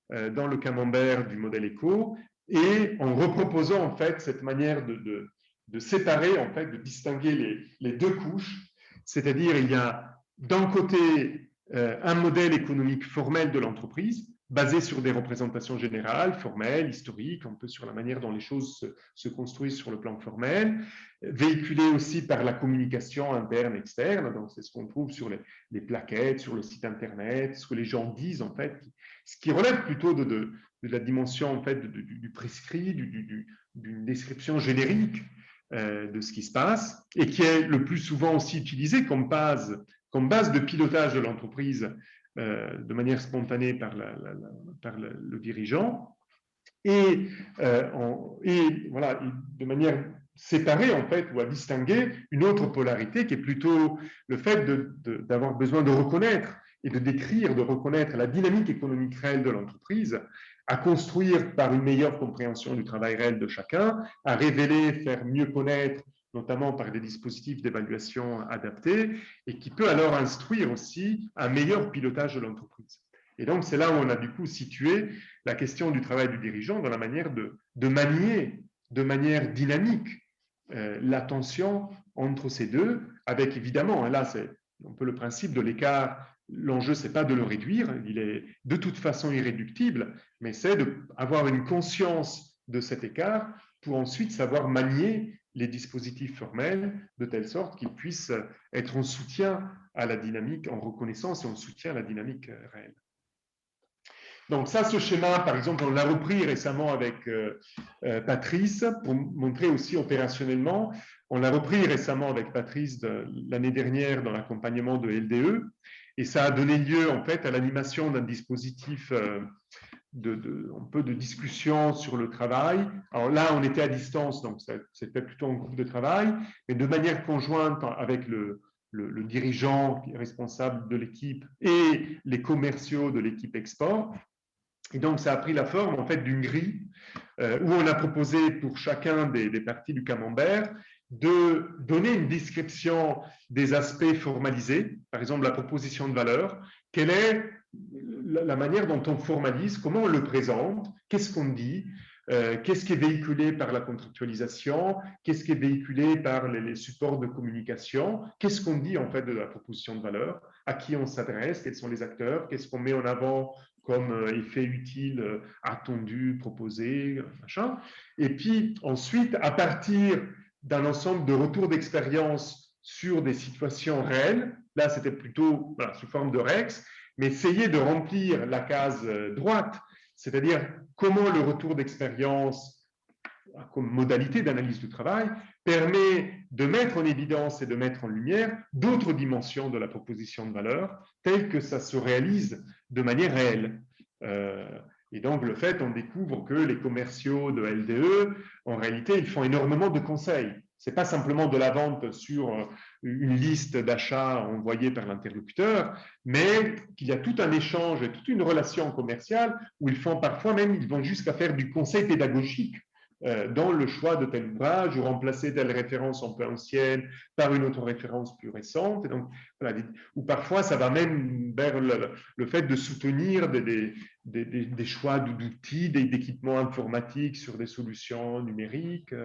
dans le camembert du modèle éco et en reproposant en fait cette manière de séparer, en fait, de distinguer les deux couches, c'est-à-dire il y a d'un côté un modèle économique formel de l'entreprise basé sur des représentations générales, formelles, historiques, un peu sur la manière dont les choses se construisent sur le plan formel, véhiculé aussi par la communication interne, externe, donc c'est ce qu'on trouve sur les plaquettes, sur le site internet, ce que les gens disent en fait, ce qui relève plutôt de la dimension en fait du prescrit, d'une description générique de ce qui se passe, et qui est le plus souvent aussi utilisé comme base de pilotage de l'entreprise de manière spontanée par le dirigeant, et voilà, de manière séparée en fait, ou à distinguer une autre polarité qui est plutôt le fait d'avoir besoin de reconnaître et de décrire, de reconnaître la dynamique économique réelle de l'entreprise, à construire par une meilleure compréhension du travail réel de chacun, à révéler, faire mieux connaître, notamment par des dispositifs d'évaluation adaptés, et qui peut alors instruire aussi un meilleur pilotage de l'entreprise. Et donc, c'est là où on a du coup situé la question du travail du dirigeant dans la manière de manier de manière dynamique la tension entre ces deux, avec évidemment, là c'est un peu le principe de l'écart l'enjeu, ce n'est pas de le réduire, il est de toute façon irréductible, mais c'est d'avoir une conscience de cet écart pour ensuite savoir manier les dispositifs formels de telle sorte qu'ils puissent être en soutien à la dynamique, en reconnaissance et en soutien à la dynamique réelle. Donc ça, ce schéma, par exemple, on l'a repris récemment avec Patrice pour montrer aussi opérationnellement. On l'a repris récemment avec Patrice l'année dernière dans l'accompagnement de LDE et ça a donné lieu en fait à l'animation d'un dispositif un peu de discussion sur le travail. Alors là, on était à distance, donc c'était plutôt un groupe de travail, mais de manière conjointe avec le dirigeant responsable de l'équipe et les commerciaux de l'équipe export. Et donc, ça a pris la forme en fait d'une grille où on a proposé pour chacun des parties du camembert de donner une description des aspects formalisés, par exemple la proposition de valeur, quelle est la manière dont on formalise, comment on le présente, qu'est-ce qu'on dit, qu'est-ce qui est véhiculé par la contractualisation, qu'est-ce qui est véhiculé par les supports de communication, qu'est-ce qu'on dit en fait de la proposition de valeur, à qui on s'adresse, quels sont les acteurs, qu'est-ce qu'on met en avant comme effet utile attendu, proposé, machin. Et puis ensuite, à partir d'un ensemble de retours d'expérience sur des situations réelles, là c'était plutôt sous forme de REX, mais essayer de remplir la case droite, c'est-à-dire comment le retour d'expérience comme modalité d'analyse du travail permet de mettre en évidence et de mettre en lumière d'autres dimensions de la proposition de valeur telles que ça se réalise de manière réelle. Et donc, le fait, on découvre que les commerciaux de LDE, en réalité, ils font énormément de conseils. Ce n'est pas simplement de la vente sur une liste d'achats envoyée par l'interlocuteur, mais qu'il y a tout un échange et toute une relation commerciale où ils font parfois même, ils vont jusqu'à faire du conseil pédagogique dans le choix de tel ouvrage ou remplacer telle référence un peu ancienne par une autre référence plus récente. Et donc, voilà, ou parfois, ça va même vers le fait de soutenir des choix d'outils, d'équipements informatiques sur des solutions numériques.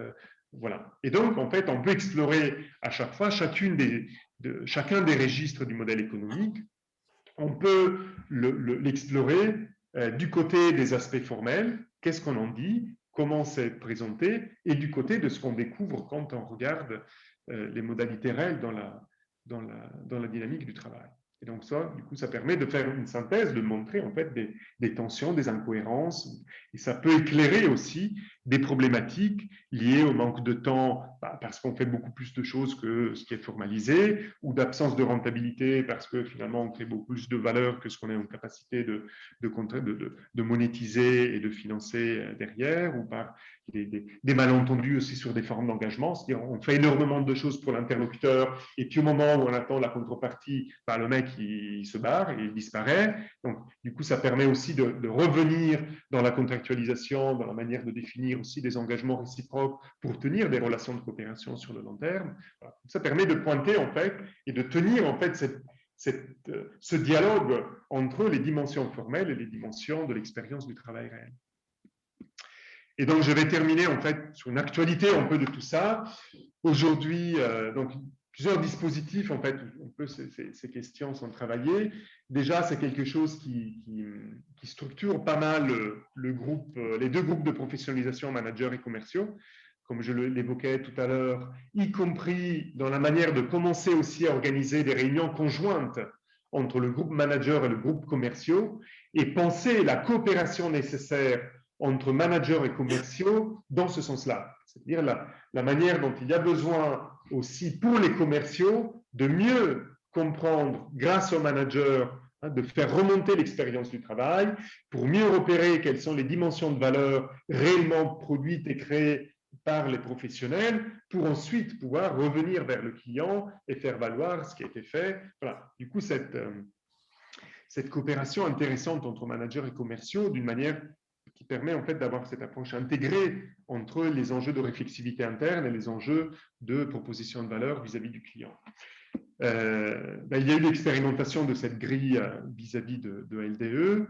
Voilà. Et donc, en fait, on peut explorer à chaque fois chacun des registres du modèle économique. On peut l'explorer du côté des aspects formels, qu'est-ce qu'on en dit, comment c'est présenté, et du côté de ce qu'on découvre quand on regarde les modalités réelles dans la dynamique du travail. Et donc ça, du coup, ça permet de faire une synthèse, de montrer en fait des tensions, des incohérences, et ça peut éclairer aussi des problématiques liées au manque de temps, parce qu'on fait beaucoup plus de choses que ce qui est formalisé, ou d'absence de rentabilité, parce que finalement on crée beaucoup plus de valeur que ce qu'on est en capacité de monétiser et de financer derrière, ou par des malentendus aussi sur des formes d'engagement, c'est-à-dire on fait énormément de choses pour l'interlocuteur, et puis au moment où on attend la contrepartie, le mec il se barre, il disparaît. Donc du coup ça permet aussi de revenir dans la contractualisation, dans la manière de définir aussi des engagements réciproques pour tenir des relations de coopération sur le long terme. Voilà. Ça permet de pointer en fait et de tenir en fait ce dialogue entre les dimensions formelles et les dimensions de l'expérience du travail réel. Et donc, je vais terminer en fait sur une actualité un peu de tout ça. Aujourd'hui, donc plusieurs dispositifs en fait, un peu ces questions sont travaillées. Déjà, c'est quelque chose qui structure pas mal les deux groupes de professionnalisation, managers et commerciaux, comme je l'évoquais tout à l'heure, y compris dans la manière de commencer aussi à organiser des réunions conjointes entre le groupe manager et le groupe commerciaux et penser la coopération nécessaire entre managers et commerciaux dans ce sens-là. C'est-à-dire la manière dont il y a besoin aussi pour les commerciaux de mieux comprendre, grâce aux managers, de faire remonter l'expérience du travail pour mieux repérer quelles sont les dimensions de valeur réellement produites et créées par les professionnels pour ensuite pouvoir revenir vers le client et faire valoir ce qui a été fait. Voilà. Du coup, cette coopération intéressante entre managers et commerciaux d'une manière qui permet en fait d'avoir cette approche intégrée entre les enjeux de réflexivité interne et les enjeux de proposition de valeur vis-à-vis du client. Il y a eu l'expérimentation de cette grille vis-à-vis de LDE.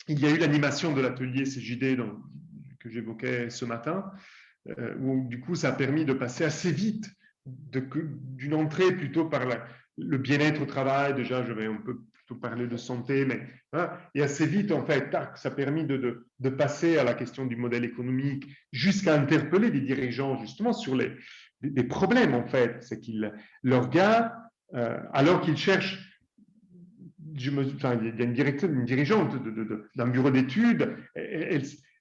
Il y a eu l'animation de l'atelier CJD que j'évoquais ce matin, où du coup ça a permis de passer assez vite d'une entrée plutôt par le bien-être au travail. Déjà, je vais un peu plutôt parler de santé, mais voilà. Et assez vite, en fait, ça a permis de passer à la question du modèle économique jusqu'à interpeller des dirigeants justement sur des problèmes, en fait. C'est qu'ils, leurs gars, alors qu'ils cherchent, il y a une dirigeante d'un bureau d'études,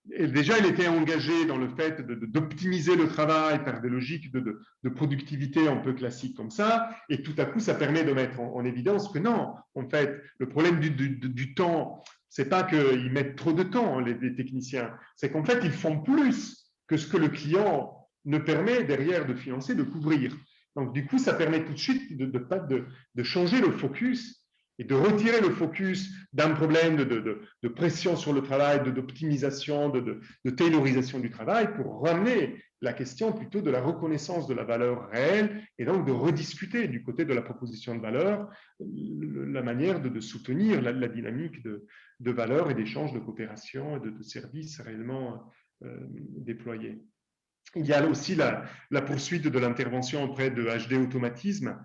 déjà, elle était engagée dans le fait d'optimiser le travail par des logiques de productivité un peu classiques comme ça, et tout à coup, ça permet de mettre en évidence que non, en fait, le problème du temps, c'est pas qu'ils mettent trop de temps, les techniciens, c'est qu'en fait, ils font plus que ce que le client ne permet derrière de financer, de couvrir. Donc, du coup, ça permet tout de suite de changer le focus et de retirer le focus d'un problème de pression sur le travail, d'optimisation, de taylorisation du travail, pour ramener la question plutôt de la reconnaissance de la valeur réelle et donc de rediscuter du côté de la proposition de valeur la manière de soutenir la dynamique de valeur et d'échange de coopération et de services réellement déployés. Il y a aussi la poursuite de l'intervention auprès de HD Automatisme,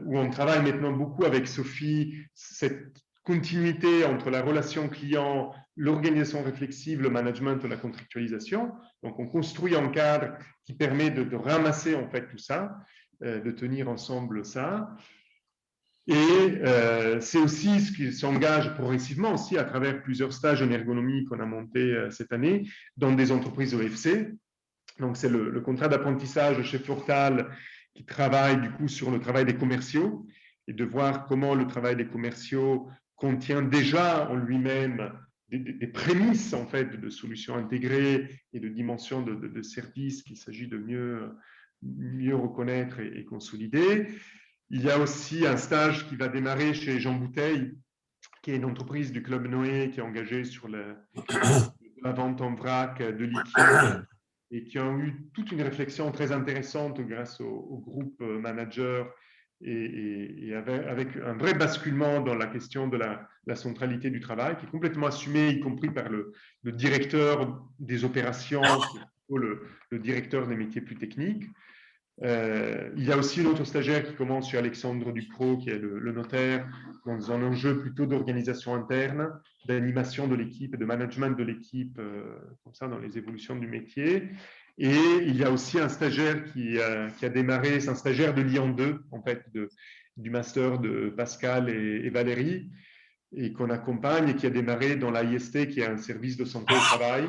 où on travaille maintenant beaucoup avec Sophie, cette continuité entre la relation client, l'organisation réflexive, le management, la contractualisation. Donc, on construit un cadre qui permet de ramasser en fait tout ça, de tenir ensemble ça. Et c'est aussi ce qui s'engage progressivement aussi à travers plusieurs stages en ergonomie qu'on a montés cette année dans des entreprises OFC. Donc, c'est le contrat d'apprentissage chez Fortal qui travaille du coup sur le travail des commerciaux et de voir comment le travail des commerciaux contient déjà en lui-même des prémices en fait de solutions intégrées et de dimensions de services qu'il s'agit de mieux reconnaître et consolider. Il y a aussi un stage qui va démarrer chez Jean Bouteille, qui est une entreprise du Club Noé qui est engagée sur la vente en vrac de liquide et qui ont eu toute une réflexion très intéressante grâce au groupe manager et avec un vrai basculement dans la question de la centralité du travail, qui est complètement assumé, y compris par le directeur des opérations, le directeur des métiers plus techniques. Il y a aussi une autre stagiaire qui commence chez Alexandre Ducrot, qui est le notaire, dans un enjeu plutôt d'organisation interne, d'animation de l'équipe et de management de l'équipe, comme ça, dans les évolutions du métier. Et il y a aussi un stagiaire qui a démarré, c'est un stagiaire de Lyon 2, en fait, du master de Pascal et Valérie, et qu'on accompagne et qui a démarré dans l'AIST, qui est un service de santé au travail.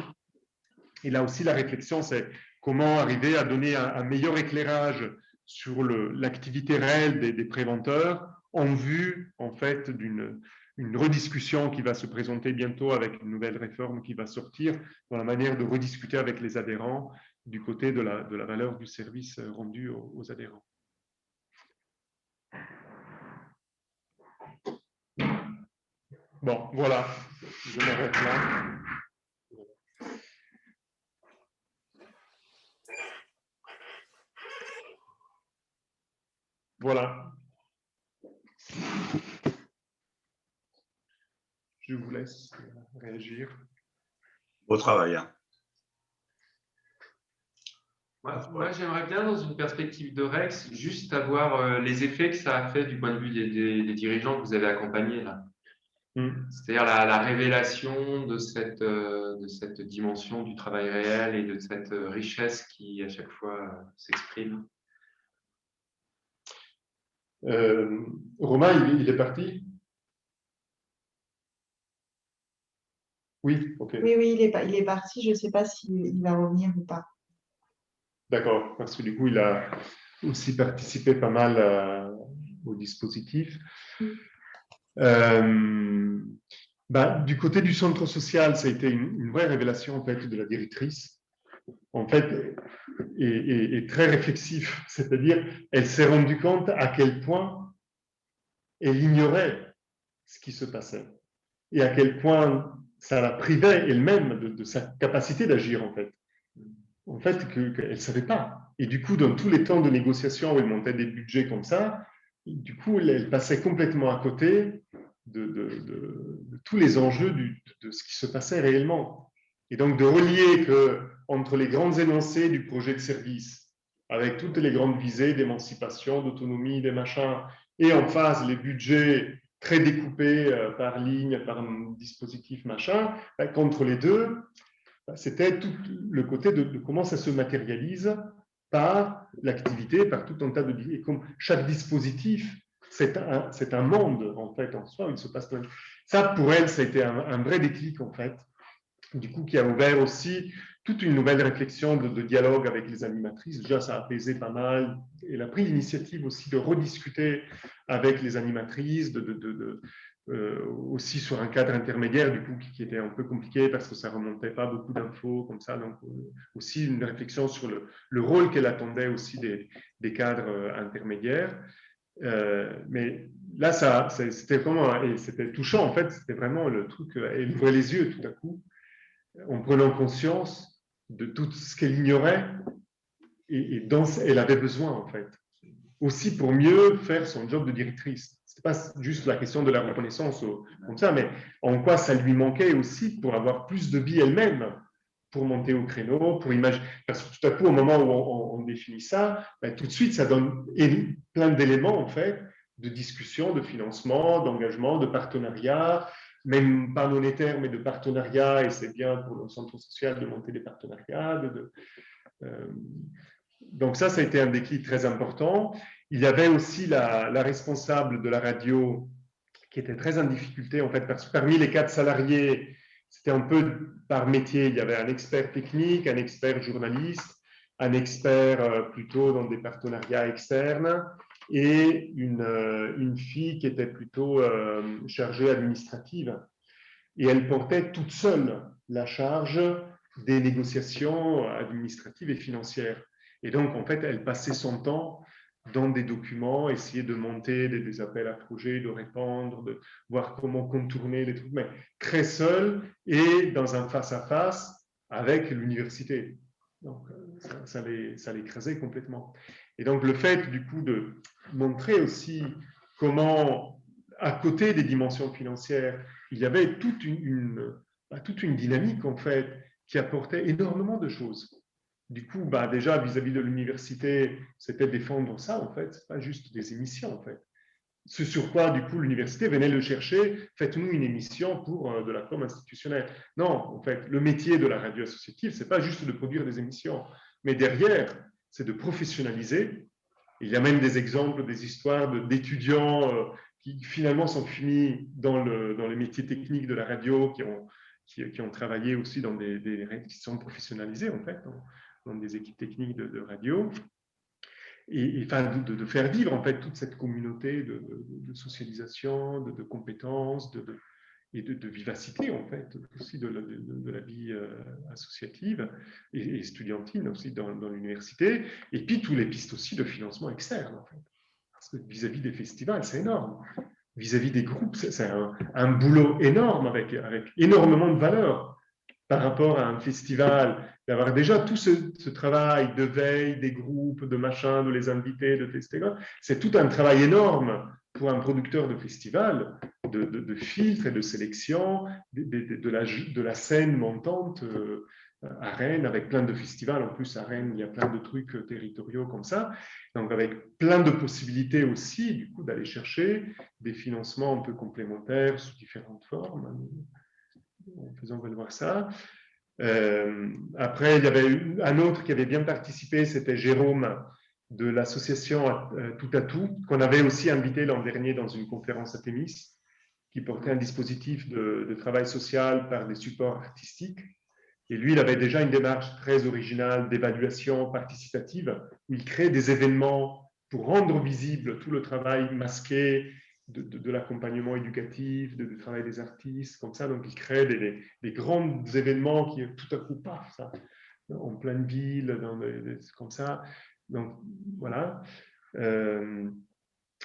Et là aussi, la réflexion, c'est comment arriver à donner un meilleur éclairage sur l'activité réelle des préventeurs en vue, en fait, d'une rediscussion qui va se présenter bientôt avec une nouvelle réforme qui va sortir dans la manière de rediscuter avec les adhérents du côté de la valeur du service rendu aux adhérents. Bon, voilà, je m'arrête là. Voilà. Je vous laisse réagir. Beau travail. Hein. Moi j'aimerais bien, dans une perspective de Rex, juste avoir les effets que ça a fait du point de vue des dirigeants que vous avez accompagnés là. C'est-à-dire la révélation de cette dimension du travail réel et de cette richesse qui, à chaque fois, s'exprime. Romain, il est parti? Oui, ok. Oui, il est parti. Je ne sais pas s'il va revenir ou pas. D'accord, parce que du coup, il a aussi participé pas mal au dispositif. Du côté du centre social, ça a été une vraie révélation en fait, de la directrice, en fait, et très réflexif. C'est-à-dire, elle s'est rendue compte à quel point elle ignorait ce qui se passait et à quel point ça la privait elle-même de sa capacité d'agir, en fait. En fait, qu'elle ne savait pas. Et du coup, dans tous les temps de négociation où elle montait des budgets comme ça, du coup, elle passait complètement à côté de tous les enjeux de ce qui se passait réellement. Et donc, de relier entre les grandes énoncés du projet de service, avec toutes les grandes visées d'émancipation, d'autonomie, des machins, et en face, les budgets très découpé par ligne, par un dispositif machin, contre les deux, c'était tout le côté de comment ça se matérialise par l'activité, par tout un tas de... Et comme chaque dispositif, c'est un monde, en fait, en soi, où il se passe... Ça, pour elle, ça a été un vrai déclic, en fait, du coup, qui a ouvert aussi toute une nouvelle réflexion de dialogue avec les animatrices. Déjà, ça a apaisé pas mal. Elle a pris l'initiative aussi de rediscuter avec les animatrices, aussi sur un cadre intermédiaire, du coup, qui était un peu compliqué parce que ça remontait pas beaucoup d'infos comme ça. Donc, aussi une réflexion sur le rôle qu'elle attendait aussi des cadres intermédiaires. Mais là, c'était vraiment, et c'était touchant en fait, c'était vraiment le truc, elle ouvrait les yeux tout à coup, en prenant conscience de tout ce qu'elle ignorait et dont elle avait besoin en fait, aussi pour mieux faire son job de directrice. Ce n'est pas juste la question de la reconnaissance comme ça, mais en quoi ça lui manquait aussi pour avoir plus de vie elle-même, pour monter au créneau, pour imaginer. Parce que tout à coup, au moment où on définit ça, ben, tout de suite, ça donne plein d'éléments en fait, de discussion, de financement, d'engagement, de partenariat, même pas monétaire, mais de partenariat, et c'est bien pour le centre social de monter des partenariats. Donc ça a été un déclic très important. Il y avait aussi la responsable de la radio qui était très en difficulté, en fait, parce que parmi les 4 salariés, c'était un peu par métier. Il y avait un expert technique, un expert journaliste, un expert plutôt dans des partenariats externes et une fille qui était plutôt chargée administrative. Et elle portait toute seule la charge des négociations administratives et financières. Et donc, en fait, elle passait son temps dans des documents, essayer de monter des appels à projets, de répondre, de voir comment contourner les trucs, mais très seule et dans un face-à-face avec l'université. Donc, ça l'écrasait complètement. Et donc, le fait, du coup, de montrer aussi comment, à côté des dimensions financières, il y avait toute une dynamique, en fait, qui apportait énormément de choses. Du coup, déjà, vis-à-vis de l'université, c'était défendre ça, en fait. Ce n'est pas juste des émissions, en fait. Ce sur quoi, du coup, l'université venait le chercher, faites-nous une émission pour de la com institutionnelle. Non, en fait, le métier de la radio associative, ce n'est pas juste de produire des émissions, mais derrière, c'est de professionnaliser. Il y a même des exemples, des histoires d'étudiants qui finalement sont finis dans les métiers techniques de la radio, qui ont travaillé aussi dans qui sont professionnalisés, en fait, dans des équipes techniques de radio. Et enfin, de faire vivre en fait toute cette communauté de socialisation, de compétences, et de vivacité en fait aussi de la vie associative et estudiantine aussi dans l'université. Et puis tous les pistes aussi de financement externe en fait. Parce que vis-à-vis des festivals, c'est énorme. Vis-à-vis des groupes, c'est un boulot énorme avec énormément de valeur par rapport à un festival, d'avoir déjà tout ce travail de veille, des groupes, de machin, de les inviter, de tester. C'est tout un travail énorme pour un producteur de festival, de filtre et de sélection, de la scène montante à Rennes, avec plein de festivals. En plus, à Rennes, il y a plein de trucs territoriaux comme ça. Donc, avec plein de possibilités aussi, du coup, d'aller chercher des financements un peu complémentaires sous différentes formes. En faisant valoir ça. Après, il y avait un autre qui avait bien participé, c'était Jérôme de l'association Tout à Tout, qu'on avait aussi invité l'an dernier dans une conférence à Thémis, qui portait un dispositif de travail social par des supports artistiques. Et lui, il avait déjà une démarche très originale d'évaluation participative, où il crée des événements pour rendre visible tout le travail masqué de l'accompagnement éducatif, du travail des artistes, comme ça. Donc, il crée des grands événements qui, tout à coup, paf, ça, en pleine ville, comme ça. Donc, voilà.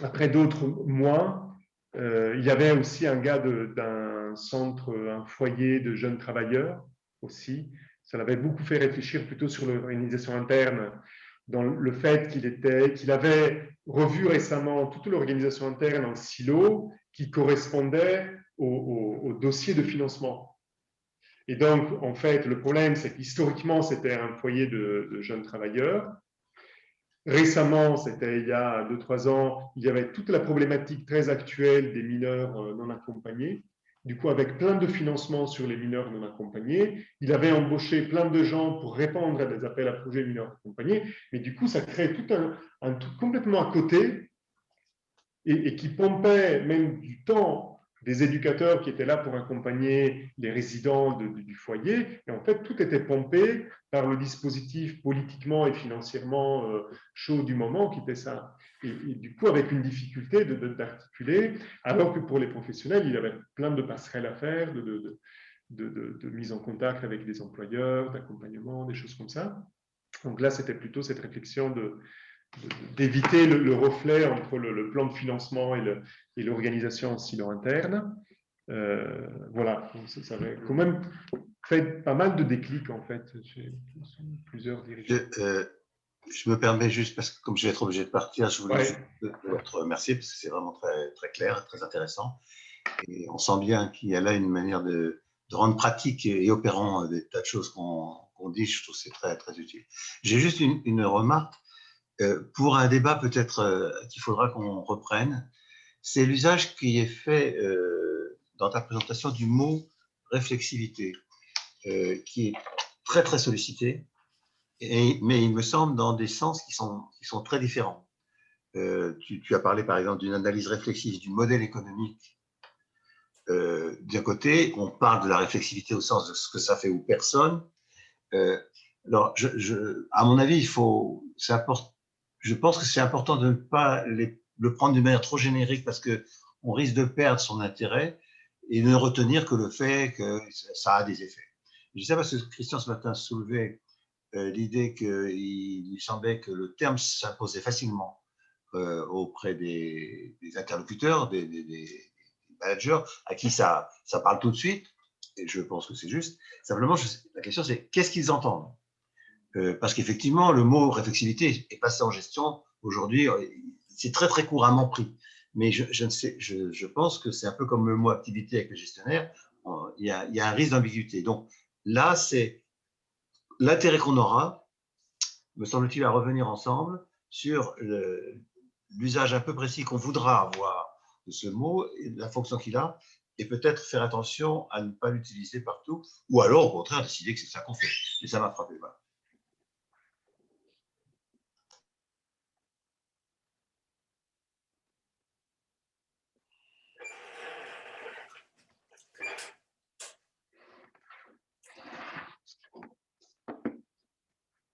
Après d'autres mois, il y avait aussi un gars d'un centre, un foyer de jeunes travailleurs aussi. Ça l'avait beaucoup fait réfléchir plutôt sur l'organisation interne, dans le fait qu'il avait revu récemment toute l'organisation interne en silo qui correspondait au dossier de financement. Et donc, en fait, le problème, c'est qu'historiquement, c'était un foyer de jeunes travailleurs. récemment, c'était il y a 2-3 ans, il y avait toute la problématique très actuelle des mineurs non accompagnés. Du coup, avec plein de financements sur les mineurs non accompagnés, il avait embauché plein de gens pour répondre à des appels à projets mineurs accompagnés, mais du coup, ça crée tout un truc complètement à côté et qui pompait même du temps des éducateurs qui étaient là pour accompagner les résidents du foyer. Et en fait, tout était pompé par le dispositif politiquement et financièrement chaud du moment qui était ça. Et du coup, avec une difficulté d'articuler, alors que pour les professionnels, il y avait plein de passerelles à faire, de mise en contact avec des employeurs, d'accompagnement, des choses comme ça. Donc là, c'était plutôt cette réflexion d'éviter le reflet entre le plan de financement et l'organisation en silo interne. Voilà, ça avait quand même fait pas mal de déclics en fait chez plusieurs dirigeants. Je me permets juste, parce que comme je vais être obligé de partir, je voulais juste Ouais. te remercier parce que c'est vraiment très, très clair, très intéressant. Et on sent bien qu'il y a là une manière de rendre pratique et opérant des tas de choses qu'on dit. Je trouve que c'est très, très utile. J'ai juste une remarque. Pour un débat peut-être qu'il faudra qu'on reprenne, c'est l'usage qui est fait dans ta présentation du mot réflexivité, qui est très, très sollicité, mais il me semble dans des sens qui sont très différents. Tu as parlé par exemple d'une analyse réflexive du modèle économique. D'un côté, on parle de la réflexivité au sens de ce que ça fait aux personnes. Alors, à mon avis, je pense que c'est important de ne pas le prendre d'une manière trop générique parce qu'on risque de perdre son intérêt et de ne retenir que le fait que ça a des effets. Je dis ça parce que Christian ce matin soulevait l'idée qu'il lui semblait que le terme s'imposait facilement auprès des interlocuteurs, des managers, à qui ça parle tout de suite, et je pense que c'est juste. Simplement, la question c'est qu'est-ce qu'ils entendent, parce qu'effectivement, le mot réflexivité est passé en gestion aujourd'hui, c'est très très couramment pris. Mais je pense que c'est un peu comme le mot activité avec le gestionnaire, il y a un risque d'ambiguïté. Donc là, c'est l'intérêt qu'on aura, me semble-t-il, à revenir ensemble sur l'usage un peu précis qu'on voudra avoir de ce mot et de la fonction qu'il a, et peut-être faire attention à ne pas l'utiliser partout, ou alors au contraire décider que c'est ça qu'on fait. Et ça m'a frappé. Voilà.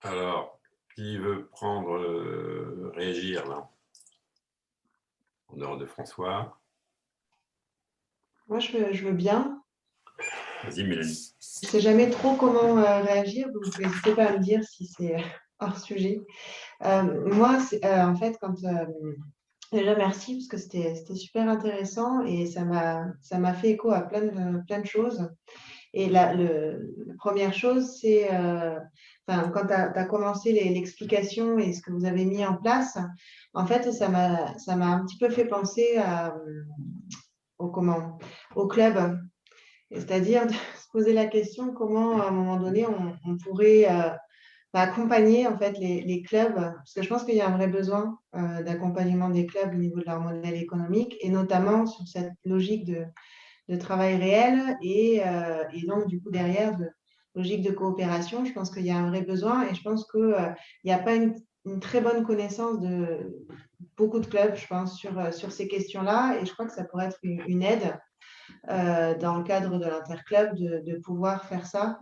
Alors, qui veut réagir là? En dehors de François. Moi, je veux bien. Vas-y, Mélanie. Je ne sais jamais trop comment réagir, donc n'hésitez pas à me dire si c'est hors sujet. Moi, en fait, déjà, merci parce que c'était super intéressant et ça m'a fait écho à plein de choses. Et la première chose, c'est quand tu as commencé l'explication et ce que vous avez mis en place, en fait, ça m'a un petit peu fait penser au club. C'est-à-dire de se poser la question comment, à un moment donné, on pourrait accompagner en fait, les clubs, parce que je pense qu'il y a un vrai besoin d'accompagnement des clubs au niveau de leur modèle économique, et notamment sur cette logique de travail réel et donc du coup derrière de logique de coopération. Je pense qu'il y a un vrai besoin et je pense qu'il n'y a pas une très bonne connaissance de beaucoup de clubs, je pense, sur ces questions-là, et je crois que ça pourrait être une aide dans le cadre de l'interclub de pouvoir faire ça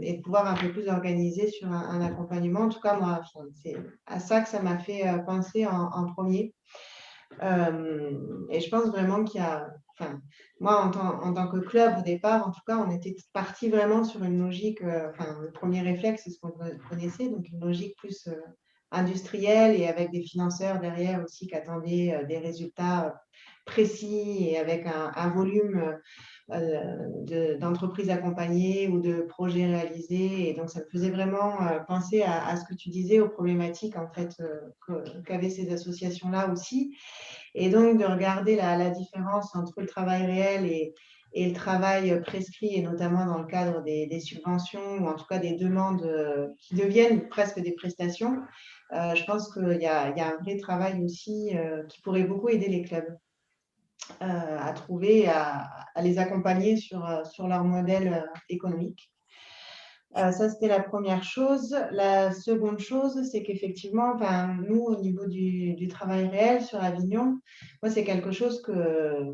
et de pouvoir un peu plus organiser sur un accompagnement. En tout cas, moi, c'est à ça que ça m'a fait penser en premier. Et je pense vraiment qu'il y a, moi, en tant que club, au départ, en tout cas, on était parti vraiment sur une logique, le premier réflexe, c'est ce qu'on connaissait, donc une logique plus industrielle et avec des financeurs derrière aussi qui attendaient des résultats précis et avec un volume d'entreprises accompagnées ou de projets réalisés. Et donc, ça me faisait vraiment penser à ce que tu disais, aux problématiques en fait, qu'avaient ces associations-là aussi. Et donc, de regarder la différence entre le travail réel et le travail prescrit, et notamment dans le cadre des subventions, ou en tout cas des demandes qui deviennent presque des prestations. je pense qu'il y a un vrai travail aussi qui pourrait beaucoup aider les clubs à trouver, à les accompagner sur leur modèle économique. Ça, c'était la première chose. La seconde chose, c'est qu'effectivement, nous, au niveau du travail réel sur Avignon, moi, c'est quelque chose que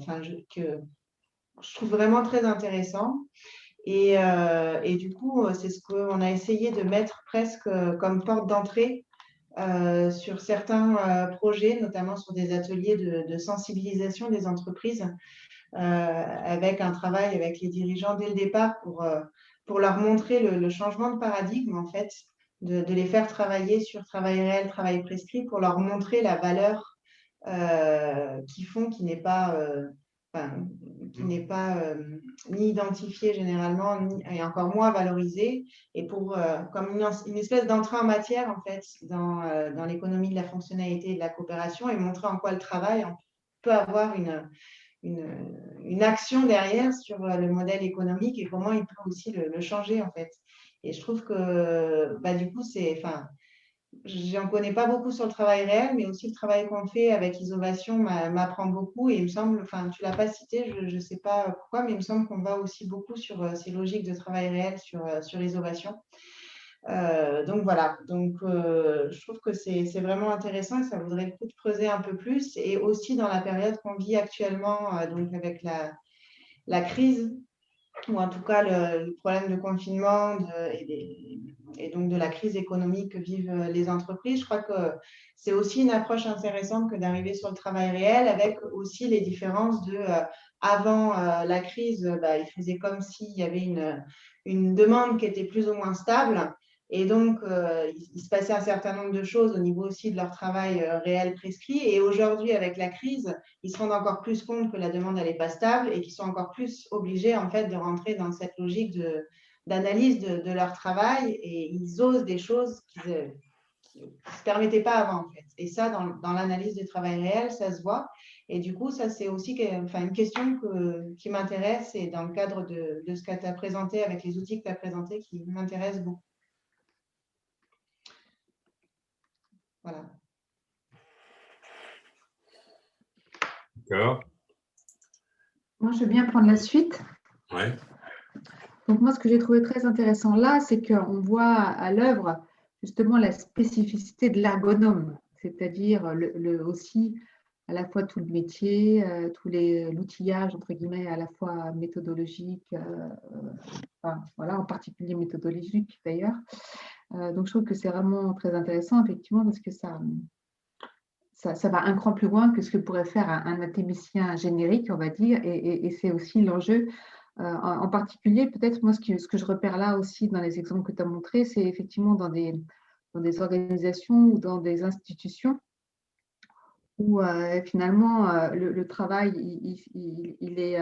je trouve vraiment très intéressant. Et du coup, c'est ce qu'on a essayé de mettre presque comme porte d'entrée sur certains projets, notamment sur des ateliers de sensibilisation des entreprises, avec un travail avec les dirigeants dès le départ pour leur montrer le changement de paradigme, en fait, de les faire travailler sur travail réel, travail prescrit, pour leur montrer la valeur qu'ils font, qui n'est pas ni identifiée généralement, et encore moins valorisée, et pour comme une espèce d'entrée en matière, en fait, dans l'économie de la fonctionnalité et de la coopération, et montrer en quoi le travail peut avoir une action derrière sur le modèle économique et comment il peut aussi le changer, en fait. Et je trouve que du coup, j'en connais pas beaucoup sur le travail réel, mais aussi le travail qu'on fait avec Isovation m'apprend beaucoup. Et il me semble, tu l'as pas cité, je ne sais pas pourquoi, mais il me semble qu'on va aussi beaucoup sur ces logiques de travail réel sur Isovation. Donc voilà, je trouve que c'est vraiment intéressant et ça vaudrait le coup de creuser un peu plus. Et aussi dans la période qu'on vit actuellement, donc avec la crise, ou en tout cas le problème de confinement et donc de la crise économique que vivent les entreprises, je crois que c'est aussi une approche intéressante que d'arriver sur le travail réel, avec aussi les différences de avant la crise, il faisait comme s'il y avait une demande qui était plus ou moins stable. Et donc, il se passait un certain nombre de choses au niveau aussi de leur travail réel prescrit. Et aujourd'hui, avec la crise, ils se rendent encore plus compte que la demande, elle n'est pas stable et qu'ils sont encore plus obligés, en fait, de rentrer dans cette logique d'analyse de leur travail, et ils osent des choses qu'ils ne se permettaient pas avant, en fait. Et ça, dans l'analyse du travail réel, ça se voit. Et du coup, ça, c'est aussi une question qui m'intéresse, et dans le cadre de ce que tu as présenté, avec les outils que tu as présentés, qui m'intéresse beaucoup. Voilà. D'accord. Moi, je veux bien prendre la suite. Ouais. Donc, moi, ce que j'ai trouvé très intéressant là, c'est qu'on voit à l'œuvre justement la spécificité de l'ergonome, c'est-à-dire aussi à la fois tout le métier, l'outillage, entre guillemets, à la fois méthodologique, en particulier méthodologique d'ailleurs. Donc, je trouve que c'est vraiment très intéressant, effectivement, parce que ça va un cran plus loin que ce que pourrait faire un académicien générique, on va dire, et c'est aussi l'enjeu. En particulier, peut-être, moi, ce que je repère là aussi dans les exemples que tu as montrés, c'est effectivement dans des organisations ou dans des institutions où finalement le travail il est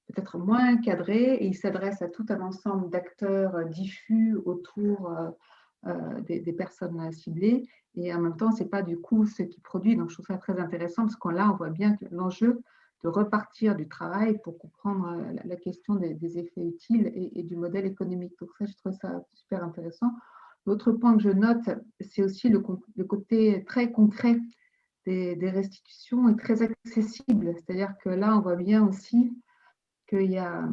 peut-être moins cadré, et il s'adresse à tout un ensemble d'acteurs diffus autour des personnes ciblées, et en même temps, ce n'est pas du coup ce qui produit. Donc, je trouve ça très intéressant, parce qu'on là, on voit bien que l'enjeu de repartir du travail pour comprendre la question des effets utiles et du modèle économique. Donc, ça, je trouve ça super intéressant. L'autre point que je note, c'est aussi le côté très concret des restitutions et très accessible. C'est-à-dire que là, on voit bien aussi qu'il y a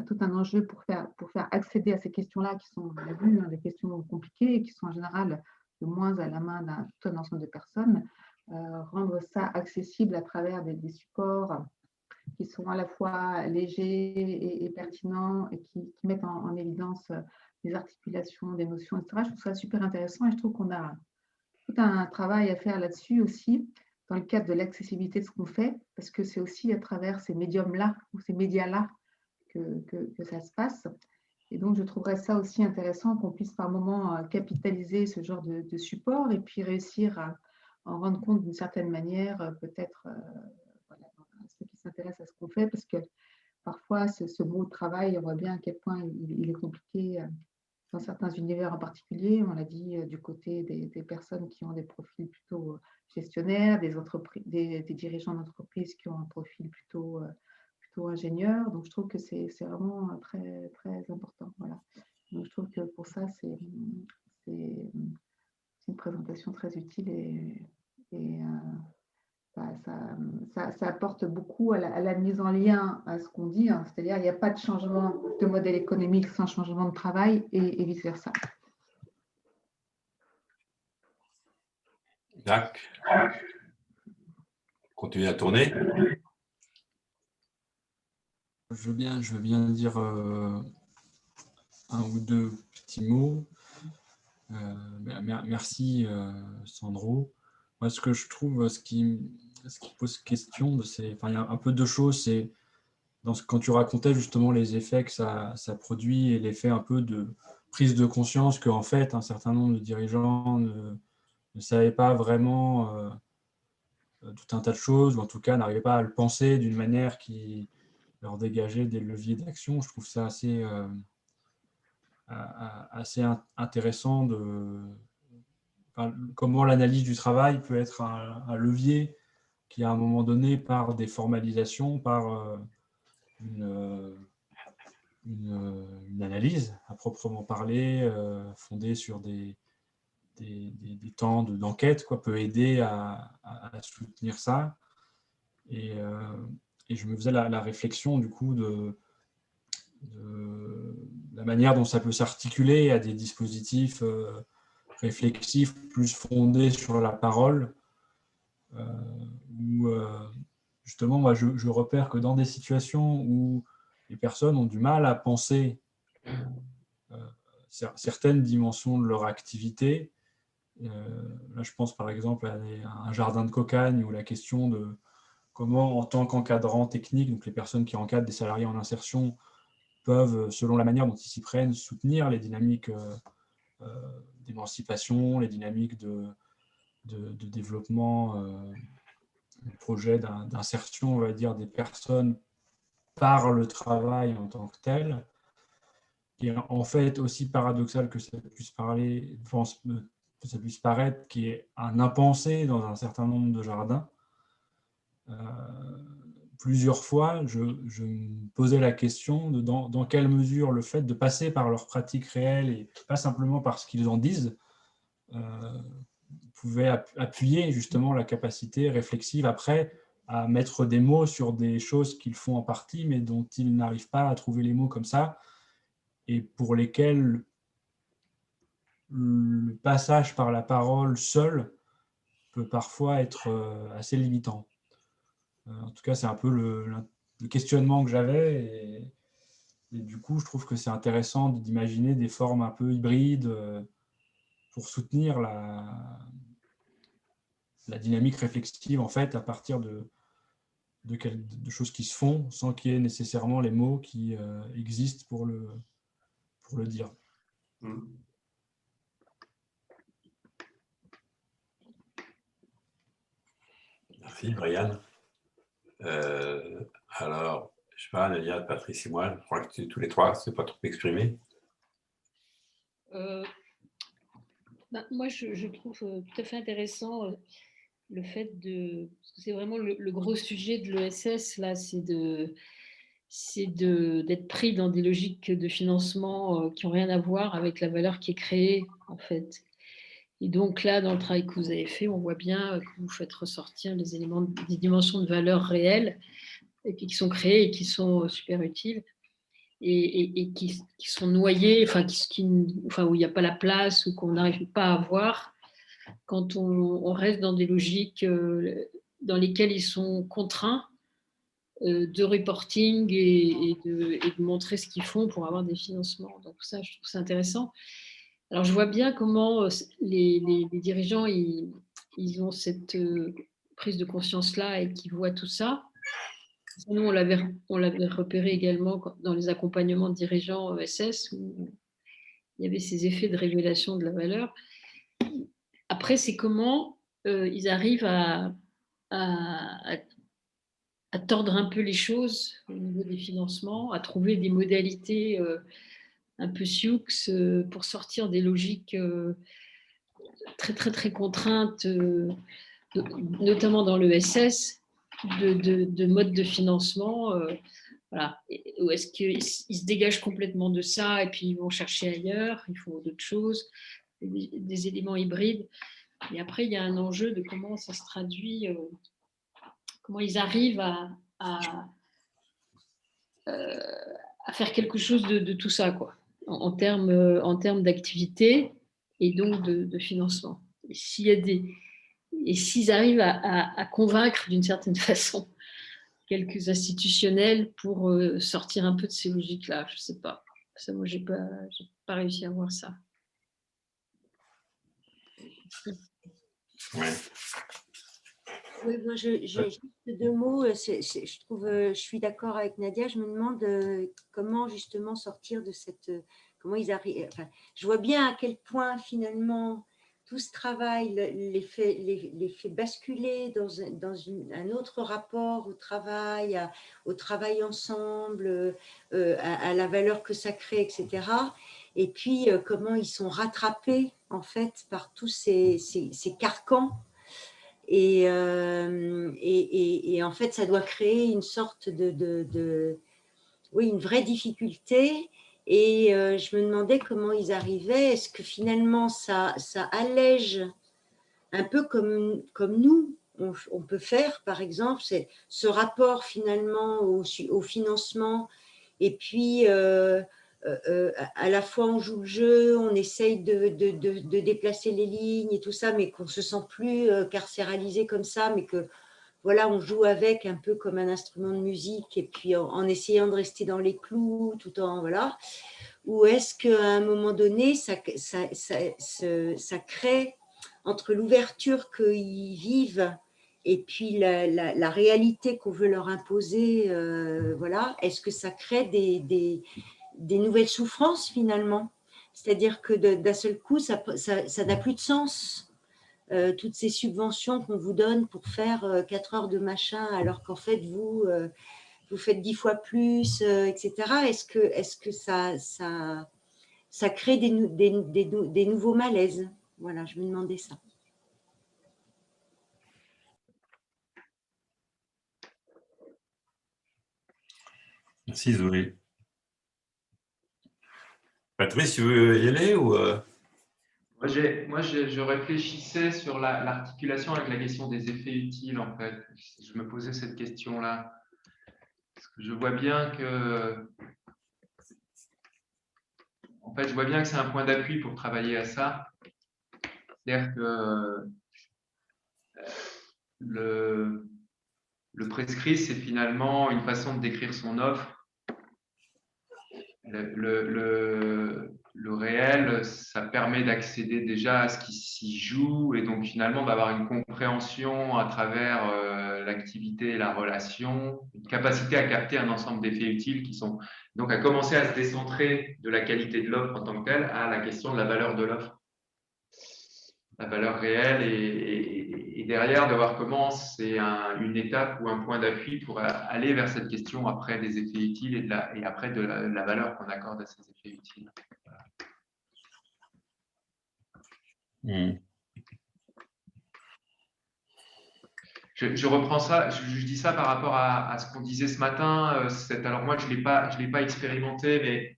tout un enjeu pour faire accéder à ces questions-là, qui sont, on l'a vu, des questions compliquées et qui sont en général de moins à la main d'un tout un ensemble de personnes, rendre ça accessible à travers des supports qui sont à la fois légers et pertinents, et qui mettent en évidence des articulations, des notions, etc. Je trouve ça super intéressant, et je trouve qu'on a tout un travail à faire là-dessus aussi, dans le cadre de l'accessibilité de ce qu'on fait, parce que c'est aussi à travers ces médiums-là ou ces médias-là que ça se passe. Et donc, je trouverais ça aussi intéressant qu'on puisse par moment capitaliser ce genre de support, et puis réussir à en rendre compte d'une certaine manière, peut-être ceux qui s'intéressent à ce qu'on fait, parce que parfois, ce mot travail, on voit bien à quel point il est compliqué dans certains univers en particulier. On l'a dit, du côté des personnes qui ont des profils plutôt gestionnaires, des dirigeants d'entreprises qui ont un profil plutôt ingénieur. Donc, je trouve que c'est vraiment très, très important. Voilà. Donc, je trouve que pour ça, c'est une présentation très utile et ça apporte beaucoup à la mise en lien à ce qu'on dit, hein. C'est-à-dire il n'y a pas de changement de modèle économique sans changement de travail et vice-versa. Jacques, continue à tourner. Je veux bien dire un ou deux petits mots. Merci Sandro. Moi, ce que je trouve, ce qui pose question, c'est, enfin, il y a un peu deux choses. C'est quand tu racontais justement les effets que ça produit et l'effet un peu de prise de conscience qu'en fait, un certain nombre de dirigeants ne savaient pas vraiment tout un tas de choses, ou en tout cas n'arrivaient pas à le penser d'une manière qui leur dégageait des leviers d'action. Je trouve ça assez intéressant comment l'analyse du travail peut être un levier qui, à un moment donné, par des formalisations, par une analyse à proprement parler, fondée sur des temps d'enquête, peut aider à soutenir ça. Et je me faisais la réflexion, du coup, de la manière dont ça peut s'articuler à des dispositifs réflexifs plus fondés sur la parole, où justement, moi, je repère que dans des situations où les personnes ont du mal à penser certaines dimensions de leur activité, là, je pense par exemple à un jardin de cocagne, où la question de comment, en tant qu'encadrant technique, donc les personnes qui encadrent des salariés en insertion, peuvent, selon la manière dont ils s'y prennent, soutenir les dynamiques d'émancipation, les dynamiques de développement, du projet d'insertion, on va dire, des personnes par le travail en tant que tel. Et en fait, aussi paradoxal que ça puisse paraître, qui est un impensé dans un certain nombre de jardins. Plusieurs fois, je me posais la question de dans quelle mesure le fait de passer par leurs pratiques réelles et pas simplement par ce qu'ils en disent pouvait appuyer justement la capacité réflexive après à mettre des mots sur des choses qu'ils font en partie, mais dont ils n'arrivent pas à trouver les mots comme ça, et pour lesquels le passage par la parole seul peut parfois être assez limitant. En tout cas, c'est un peu le questionnement que j'avais, et du coup, je trouve que c'est intéressant d'imaginer des formes un peu hybrides pour soutenir la dynamique réflexive, en fait, à partir de choses qui se font, sans qu'il y ait nécessairement les mots qui existent pour le dire. Merci, Brian. Alors, je sais pas, Nadia, Patrice et moi, je crois que tous les trois, c'est pas trop exprimé. Moi, je trouve tout à fait intéressant le fait parce que c'est vraiment le gros sujet de l'ESS, là, c'est d'être pris dans des logiques de financement qui n'ont rien à voir avec la valeur qui est créée, en fait. Et donc là, dans le travail que vous avez fait, on voit bien que vous faites ressortir les éléments, des dimensions de valeur réelles et qui sont créées et qui sont super utiles et qui sont noyées, enfin où il n'y a pas la place ou qu'on n'arrive pas à voir quand on reste dans des logiques dans lesquelles ils sont contraints de reporting et de montrer ce qu'ils font pour avoir des financements. Donc ça, je trouve ça intéressant. Alors, je vois bien comment les dirigeants, ils ont cette prise de conscience-là et qu'ils voient tout ça. Nous, on l'avait repéré également dans les accompagnements de dirigeants ESS, où il y avait ces effets de révélation de la valeur. Après, c'est comment ils arrivent à tordre un peu les choses au niveau des financements, à trouver des modalités un peu sioux pour sortir des logiques très, très, très contraintes, notamment dans l'ESS, de mode de financement. Voilà. Ou est-ce qu'ils se dégagent complètement de ça et puis ils vont chercher ailleurs, il faut d'autres choses. des éléments hybrides. Et après, il y a un enjeu de comment ça se traduit, comment ils arrivent à faire quelque chose de tout ça, quoi, en termes d'activité et donc de financement. Et s'ils arrivent à convaincre d'une certaine façon quelques institutionnels pour sortir un peu de ces logiques-là, je ne sais pas. Ça, moi, je n'ai pas réussi à voir ça. Ouais. Oui, moi, j'ai juste 2 mots. Je suis d'accord avec Nadia. Je me demande comment justement sortir de cette. Comment ils arrivent. Enfin, je vois bien à quel point finalement tout ce travail les fait basculer dans un autre rapport au travail ensemble, à la valeur que ça crée, etc. Et puis comment ils sont rattrapés en fait par tous ces carcans. Et en fait, ça doit créer une sorte oui, une vraie difficulté. Et je me demandais comment ils arrivaient. Est-ce que finalement, ça allège un peu comme nous, on peut faire, par exemple, c'est ce rapport finalement au financement. Et puis, à la fois on joue le jeu, on essaye de déplacer les lignes et tout ça, mais qu'on ne se sent plus carcéralisé comme ça, mais que voilà, on joue avec un peu comme un instrument de musique, et puis en essayant de rester dans les clous, tout en voilà. Ou est-ce qu'à un moment donné, ça crée entre l'ouverture qu'ils vivent et puis la réalité qu'on veut leur imposer, voilà, est-ce que ça crée des nouvelles souffrances finalement? C'est-à-dire que d'un seul coup, ça n'a plus de sens. Toutes ces subventions qu'on vous donne pour faire 4 heures de machin, alors qu'en fait, vous faites 10 fois plus, etc. Est-ce que ça crée des nouveaux malaises? Voilà, je me demandais ça. Merci Zoé. Patrice, tu veux y aller ou Moi, je réfléchissais sur l'articulation avec la question des effets utiles, en fait. Je me posais cette question-là. Parce que je vois bien que... En fait, je vois bien que c'est un point d'appui pour travailler à ça. C'est-à-dire que le prescrit, c'est finalement une façon de décrire son offre. Le réel, ça permet d'accéder déjà à ce qui s'y joue et donc finalement d'avoir une compréhension à travers l'activité et la relation, une capacité à capter un ensemble d'effets utiles qui sont donc à commencer à se décentrer de la qualité de l'offre en tant que telle à la question de la valeur de l'offre, la valeur réelle et derrière de voir comment c'est une étape ou un point d'appui pour aller vers cette question après des effets utiles et après de la valeur qu'on accorde à ces effets utiles. Voilà. Je reprends ça, je dis ça par rapport à ce qu'on disait ce matin. Alors moi, je l'ai pas expérimenté, mais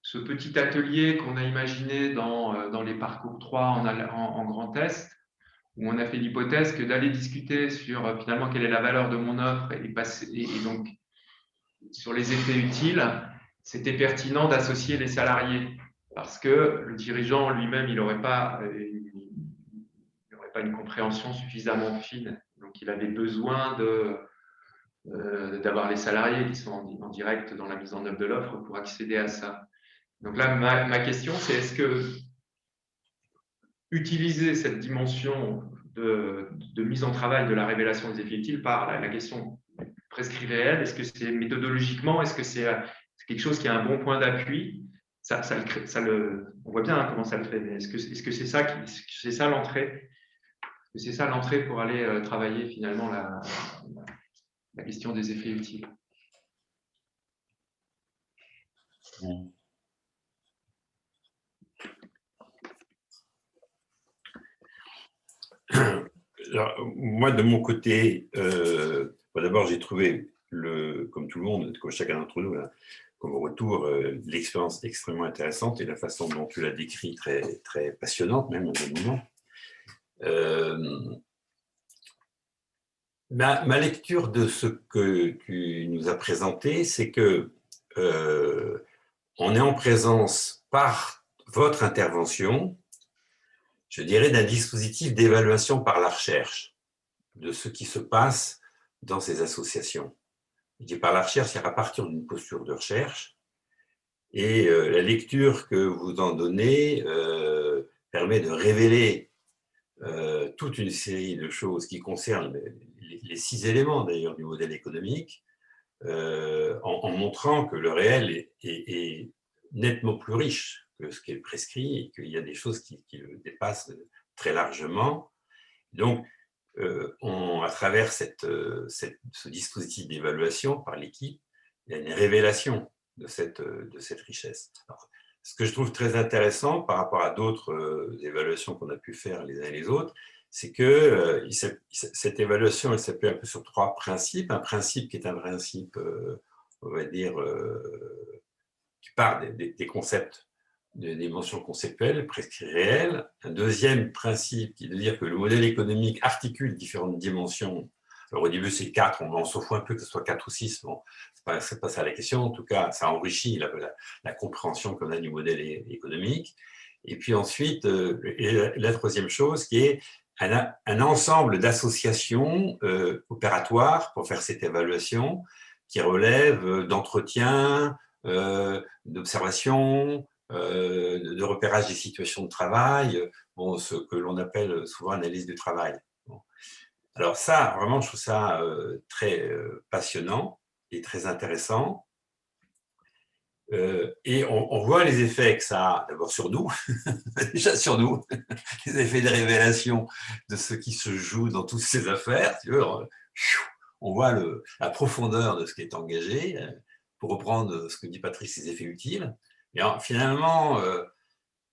ce petit atelier qu'on a imaginé dans les parcours 3 en Grand Est, où on a fait l'hypothèse que d'aller discuter sur finalement quelle est la valeur de mon offre et donc sur les effets utiles, c'était pertinent d'associer les salariés parce que le dirigeant lui-même, il n'aurait pas une compréhension suffisamment fine. Donc, il avait besoin d'avoir les salariés qui sont en direct dans la mise en œuvre de l'offre pour accéder à ça. Donc là, ma question, c'est est-ce que utiliser cette dimension de mise en travail de la révélation des effets utiles par la question prescrit réel, est-ce que c'est méthodologiquement, est-ce que c'est quelque chose qui a un bon point d'appui? On voit bien comment ça le fait, mais est-ce que c'est ça l'entrée? C'est ça l'entrée pour aller travailler finalement la question des effets utiles. Alors, moi, de mon côté, d'abord, j'ai trouvé, comme tout le monde, comme chacun d'entre nous, comme retour l'expérience extrêmement intéressante et la façon dont tu l'as décrit très, très passionnante, même au moment. Ma lecture de ce que tu nous as présenté, c'est que on est en présence, par votre intervention, je dirais, d'un dispositif d'évaluation par la recherche de ce qui se passe dans ces associations. Je dis par la recherche, c'est à partir d'une posture de recherche, et la lecture que vous en donnez permet de révéler toute une série de choses qui concernent les 6 éléments d'ailleurs du modèle économique, en montrant que le réel est nettement plus riche que ce qui est prescrit et qu'il y a des choses qui le dépassent très largement. Donc, à travers ce dispositif d'évaluation par l'équipe, il y a une révélation de cette richesse. Alors, ce que je trouve très intéressant par rapport à d'autres évaluations qu'on a pu faire les uns et les autres, c'est que cette évaluation, elle s'appuie un peu sur 3 principes. Un principe qui est un principe, on va dire, qui part des concepts, des dimensions conceptuelles, presque réelles. Un deuxième principe qui est de dire que le modèle économique articule différentes dimensions. Alors au début, c'est 4, on s'en fout un peu que ce soit 4 ou 6. Bon, c'est pas ça la question. En tout cas, ça enrichit la compréhension qu'on a du modèle économique. Et puis ensuite, la troisième chose qui est un ensemble d'associations opératoires pour faire cette évaluation qui relève d'entretien, d'observation, de repérage des situations de travail, bon, ce que l'on appelle souvent analyse du travail. Bon. Alors ça, vraiment, je trouve ça très passionnant et très intéressant. Et on voit les effets que ça a d'abord sur nous, déjà sur nous, les effets de révélation de ce qui se joue dans toutes ces affaires. Tu vois, on voit la profondeur de ce qui est engagé, pour reprendre ce que dit Patrice, les effets utiles. Et alors, finalement,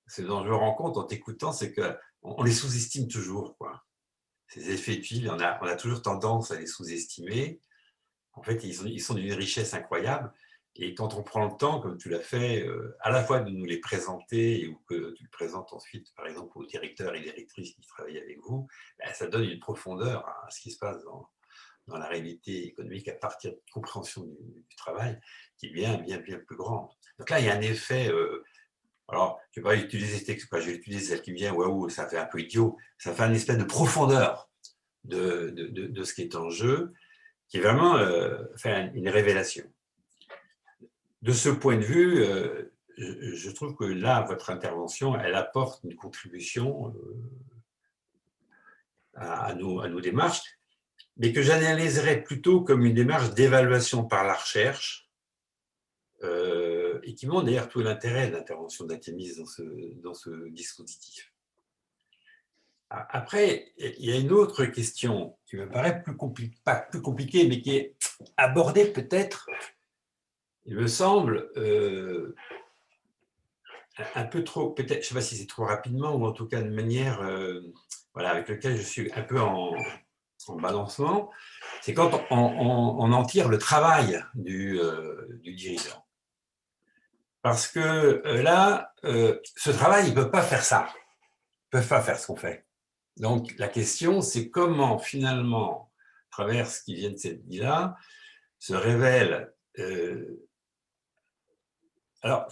ce dont je me rends compte en t'écoutant, c'est qu'on les sous-estime toujours, quoi. Ces effets utiles, on a toujours tendance à les sous-estimer. En fait, ils sont d'une richesse incroyable. Et quand on prend le temps, comme tu l'as fait, à la fois de nous les présenter ou que tu le présentes ensuite, par exemple, aux directeurs et directrices qui travaillent avec vous, ben, ça donne une profondeur à ce qui se passe dans la réalité économique à partir de compréhension du travail qui est bien plus grande. Donc là, il y a un effet. Alors, je ne vais pas utiliser cette expression, je vais utiliser celle qui vient, waouh, ça fait un peu idiot, ça fait une espèce de profondeur de ce qui est en jeu, qui est vraiment fait une révélation. De ce point de vue, je trouve que là, votre intervention, elle apporte une contribution à nos démarches, mais que j'analyserais plutôt comme une démarche d'évaluation par la recherche, et qui montre d'ailleurs tout l'intérêt de l'intervention d'Artémis dans ce dispositif. Après, il y a une autre question qui me paraît pas plus compliquée, mais qui est abordée peut-être, il me semble, un peu trop, peut-être, je ne sais pas si c'est trop rapidement, ou en tout cas de manière voilà, avec laquelle je suis un peu en balancement, c'est quand on en tire le travail du dirigeant. Parce que là, ce travail, il ne peut pas faire ça. Il ne peut pas faire ce qu'on fait. Donc, la question, c'est comment, finalement, à travers ce qui vient de cette vie-là, se révèle... alors,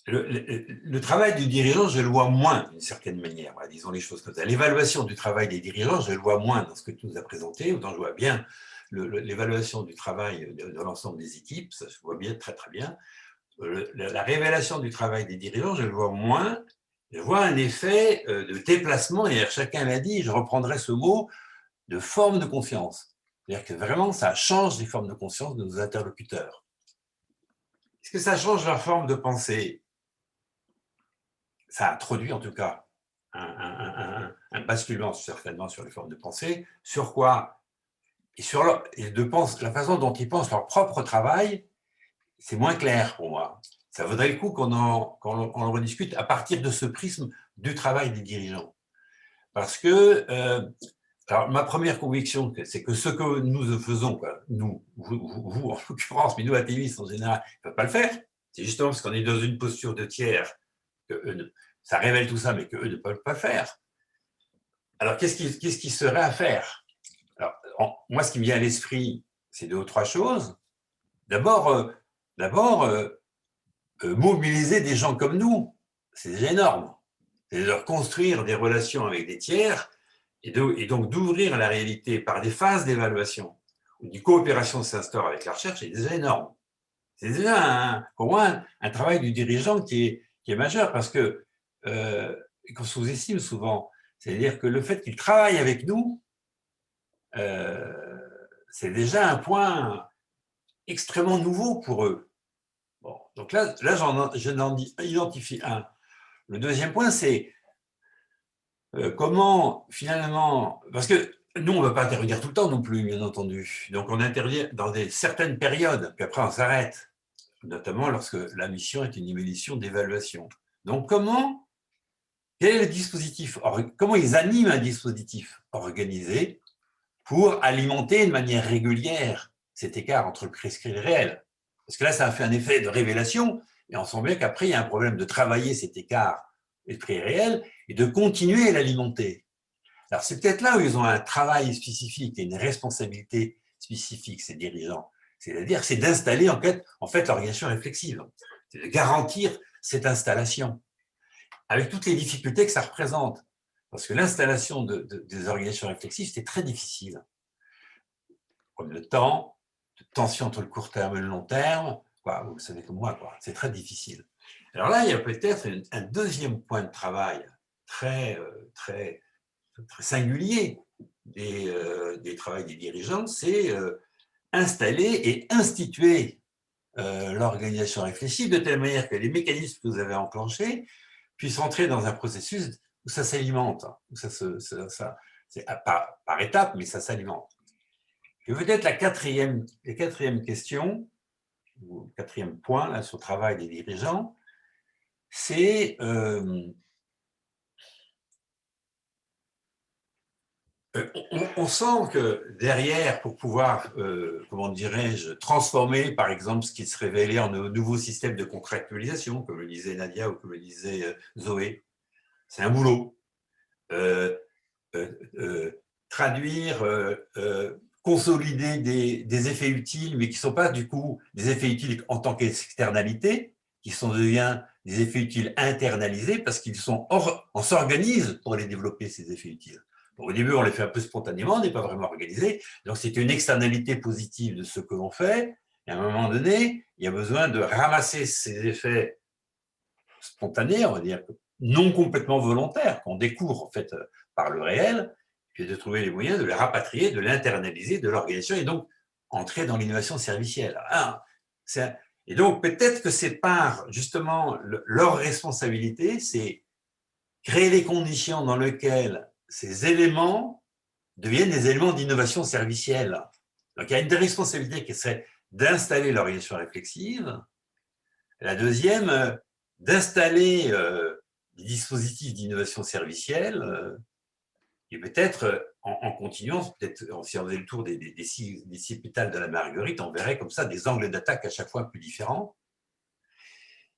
le travail du dirigeant, je le vois moins, d'une certaine manière. Voilà, disons les choses comme ça. L'évaluation du travail des dirigeants, je le vois moins dans ce que tu nous as présenté, autant je vois bien l'évaluation du travail de l'ensemble des équipes, ça se voit bien, très très bien. La révélation du travail des dirigeants, je le vois moins. Je vois un effet de déplacement, et chacun l'a dit, je reprendrai ce mot, de forme de conscience. C'est-à-dire que vraiment, ça change les formes de conscience de nos interlocuteurs. Est-ce que ça change leur forme de pensée? Ça introduit en tout cas un basculement certainement sur les formes de pensée. Sur quoi? Et sur la façon dont ils pensent leur propre travail, c'est moins clair pour moi. Ça vaudrait le coup qu'on en rediscute à partir de ce prisme du travail des dirigeants. Parce que Alors, ma première conviction, c'est que ce que nous faisons, quoi, nous, vous en l'occurrence, mais nous, athéistes en général, ne peuvent pas le faire. C'est justement parce qu'on est dans une posture de tiers que ça révèle tout ça, mais qu'eux ne peuvent pas le faire. Alors, qu'est-ce qui serait à faire? Alors, moi, ce qui me vient à l'esprit, c'est 2 ou 3 choses. D'abord, mobiliser des gens comme nous, c'est déjà énorme. C'est de leur construire des relations avec des tiers et donc d'ouvrir la réalité par des phases d'évaluation où une coopération s'instaure avec la recherche, c'est déjà énorme. C'est déjà pour moi un travail du dirigeant qui est majeur parce que qu'on sous-estime souvent. C'est-à-dire que le fait qu'il travaille avec nous, c'est déjà un point extrêmement nouveau pour eux. Bon, donc là j'en identifie un. Le deuxième point, c'est comment finalement, parce que nous, on ne va pas intervenir tout le temps non plus, bien entendu. Donc on intervient dans certaines périodes, puis après on s'arrête, notamment lorsque la mission est une mission d'évaluation. Donc quel est le dispositif, comment ils animent un dispositif organisé pour alimenter de manière régulière cet écart entre le prescrit et le réel? Parce que là, ça a fait un effet de révélation, et on sent bien qu'après, il y a un problème de travailler cet écart esprit et réel et de continuer à l'alimenter. Alors, c'est peut-être là où ils ont un travail spécifique et une responsabilité spécifique, ces dirigeants. C'est-à-dire, c'est d'installer en fait l'organisation réflexive, c'est de garantir cette installation, avec toutes les difficultés que ça représente. Parce que l'installation des organisations réflexives, c'est très difficile. Comme le temps, de tension entre le court terme et le long terme, vous le savez comme moi, c'est très difficile. Alors là, il y a peut-être un deuxième point de travail très singulier des travaux des dirigeants, c'est installer et instituer l'organisation réfléchie de telle manière que les mécanismes que vous avez enclenchés puissent entrer dans un processus où ça s'alimente, où c'est par étapes, mais ça s'alimente. Et peut-être la quatrième question, ou le quatrième point là, sur le travail des dirigeants, c'est on sent que derrière, pour pouvoir, comment dirais-je, transformer, par exemple, ce qui se révélait en un nouveau système de contractualisation, comme le disait Nadia ou comme le disait Zoé, c'est un boulot. Traduire, consolider des effets utiles, mais qui ne sont pas du coup des effets utiles en tant qu'externalité, qui deviennent des effets utiles internalisés parce on s'organise pour les développer, ces effets utiles. Au début, on les fait un peu spontanément, on n'est pas vraiment organisé. Donc, c'est une externalité positive de ce que l'on fait. Et à un moment donné, il y a besoin de ramasser ces effets spontanés, on va dire, non complètement volontaires, qu'on découvre en fait par le réel, puis de trouver les moyens de les rapatrier, de l'internaliser de l'organisation et donc entrer dans l'innovation servicielle. Et donc, peut-être que c'est par justement leur responsabilité, c'est créer les conditions dans lesquelles ces éléments deviennent des éléments d'innovation servicielle. Donc, il y a une responsabilité qui serait d'installer l'organisation réflexive. La deuxième, d'installer des dispositifs d'innovation servicielle et peut-être en continuant, peut-être si on faisait le tour des 6 pétales de la marguerite, on verrait comme ça des angles d'attaque à chaque fois plus différents.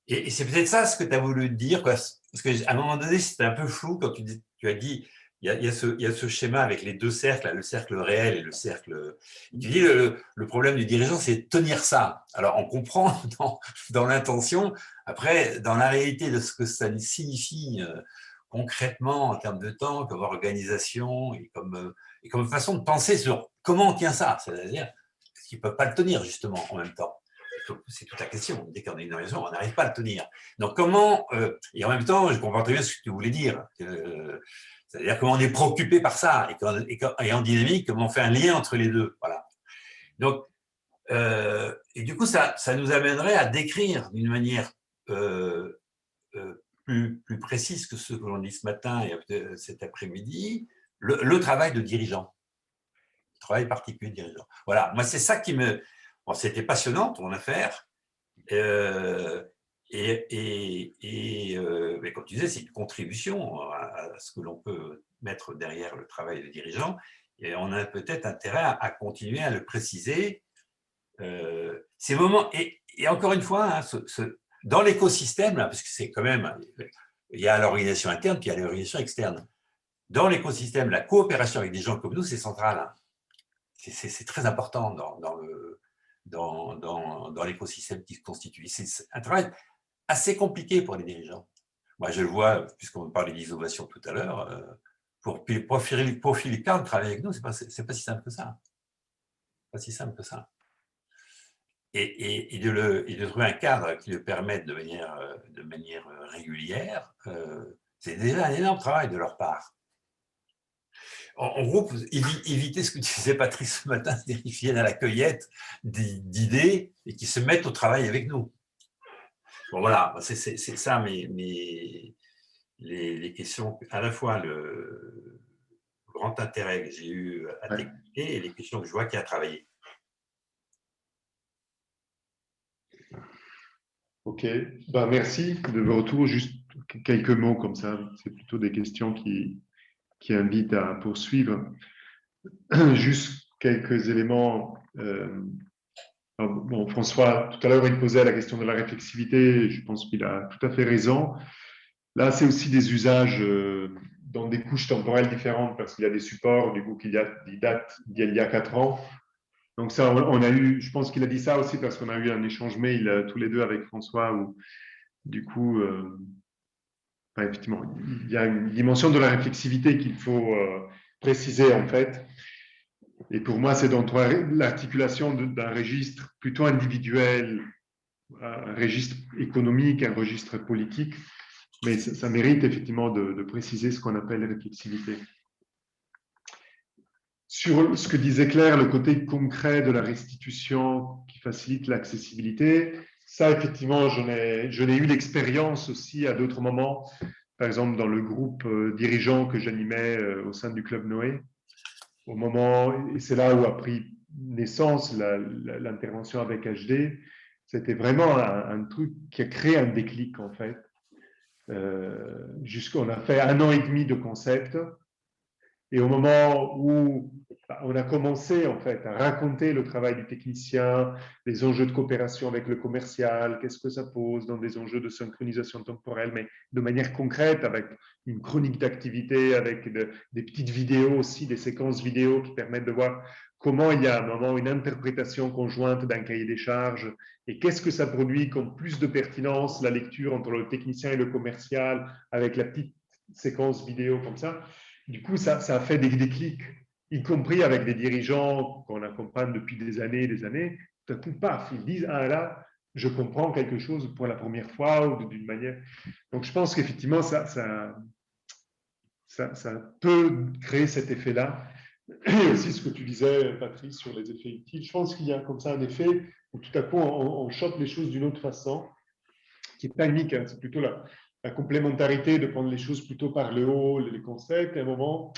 Et c'est peut-être ça ce que tu as voulu dire, quoi. Parce qu'à un moment donné, c'était un peu flou quand tu as dit il y a ce schéma avec les 2 cercles, là, le cercle réel et le cercle… Tu dis le problème du dirigeant, c'est de tenir ça. Alors, on comprend dans l'intention. Après, dans la réalité de ce que ça signifie concrètement en termes de temps, comme organisation et comme façon de penser sur comment on tient ça. C'est-à-dire qu'ils ne peuvent pas le tenir, justement, en même temps. C'est toute la question. Dès qu'on a une organisation, on n'arrive pas à le tenir. Donc, comment… et en même temps, je comprends très bien ce que tu voulais dire. C'est-à-dire comment on est préoccupé par ça et en dynamique, comment on fait un lien entre les deux. Voilà. Donc, et du coup, ça nous amènerait à décrire d'une manière plus précise que ce que l'on dit ce matin et cet après-midi, le travail de dirigeant, le travail particulier de dirigeant. Voilà, moi, c'est ça qui me… Bon, c'était passionnant, ton affaire. Mais comme tu disais, c'est une contribution à ce que l'on peut mettre derrière le travail des dirigeants, et on a peut-être intérêt à continuer à le préciser. Ces moments, et encore une fois, hein, dans l'écosystème, parce que c'est quand même, il y a l'organisation interne, puis il y a l'organisation externe. Dans l'écosystème, la coopération avec des gens comme nous, c'est central. Hein. C'est très important dans l'écosystème qui se constitue. C'est un travail assez compliqué pour les dirigeants. Moi, je le vois, puisqu'on parlait d'innovation tout à l'heure, pour Philippe Carl travailler avec nous, c'est pas si simple que ça. Pas si simple que ça. Et de trouver un cadre qui le permette de manière régulière, c'est déjà un énorme travail de leur part. En gros, éviter ce que disait Patrice ce matin, c'est-à-dire qu'ils viennent à la cueillette d'idées et qu'ils se mettent au travail avec nous. Bon, voilà, c'est ça les questions, à la fois le grand intérêt que j'ai eu à t'écouter et les questions que je vois qu'il y a à travailler. Ok, ben, merci de vos retours. Juste quelques mots comme ça, c'est plutôt des questions qui invitent à poursuivre. Juste quelques éléments. Bon, François, tout à l'heure, il posait la question de la réflexivité. Je pense qu'il a tout à fait raison. Là, c'est aussi des usages dans des couches temporelles différentes parce qu'il y a des supports du coup qui datent d'il y a 4 ans. Donc ça, on a eu, je pense qu'il a dit ça aussi parce qu'on a eu un échange mail tous les deux avec François où du coup, effectivement, il y a une dimension de la réflexivité qu'il faut préciser en fait. Et pour moi, c'est dans l'articulation d'un registre plutôt individuel, un registre économique, un registre politique, mais ça mérite effectivement de préciser ce qu'on appelle réflexivité. Sur ce que disait Claire, le côté concret de la restitution qui facilite l'accessibilité, ça effectivement, j'en ai eu l'expérience aussi à d'autres moments, par exemple dans le groupe dirigeant que j'animais au sein du Club Noé. Au moment, et c'est là où a pris naissance l'intervention avec HD, c'était vraiment un truc qui a créé un déclic en fait. Jusqu'on a fait 1 an et demi de concept, et au moment où on a commencé en fait à raconter le travail du technicien, les enjeux de coopération avec le commercial, qu'est-ce que ça pose dans des enjeux de synchronisation temporelle, mais de manière concrète avec une chronique d'activité, avec des petites vidéos aussi, des séquences vidéo qui permettent de voir comment il y a à un moment une interprétation conjointe d'un cahier des charges et qu'est-ce que ça produit comme plus de pertinence, la lecture entre le technicien et le commercial avec la petite séquence vidéo comme ça. Du coup, ça a fait des déclics, y compris avec des dirigeants qu'on accompagne depuis des années et des années. Tout à coup, paf, ils disent « Ah là, je comprends quelque chose pour la première fois ou d'une manière… » Donc, je pense qu'effectivement, ça peut créer cet effet-là. Et aussi ce que tu disais, Patrice, sur les effets utiles. Je pense qu'il y a comme ça un effet où tout à coup, on chope les choses d'une autre façon, qui n'est pas unique, hein, c'est plutôt la complémentarité de prendre les choses plutôt par le haut, les concepts, et à un moment,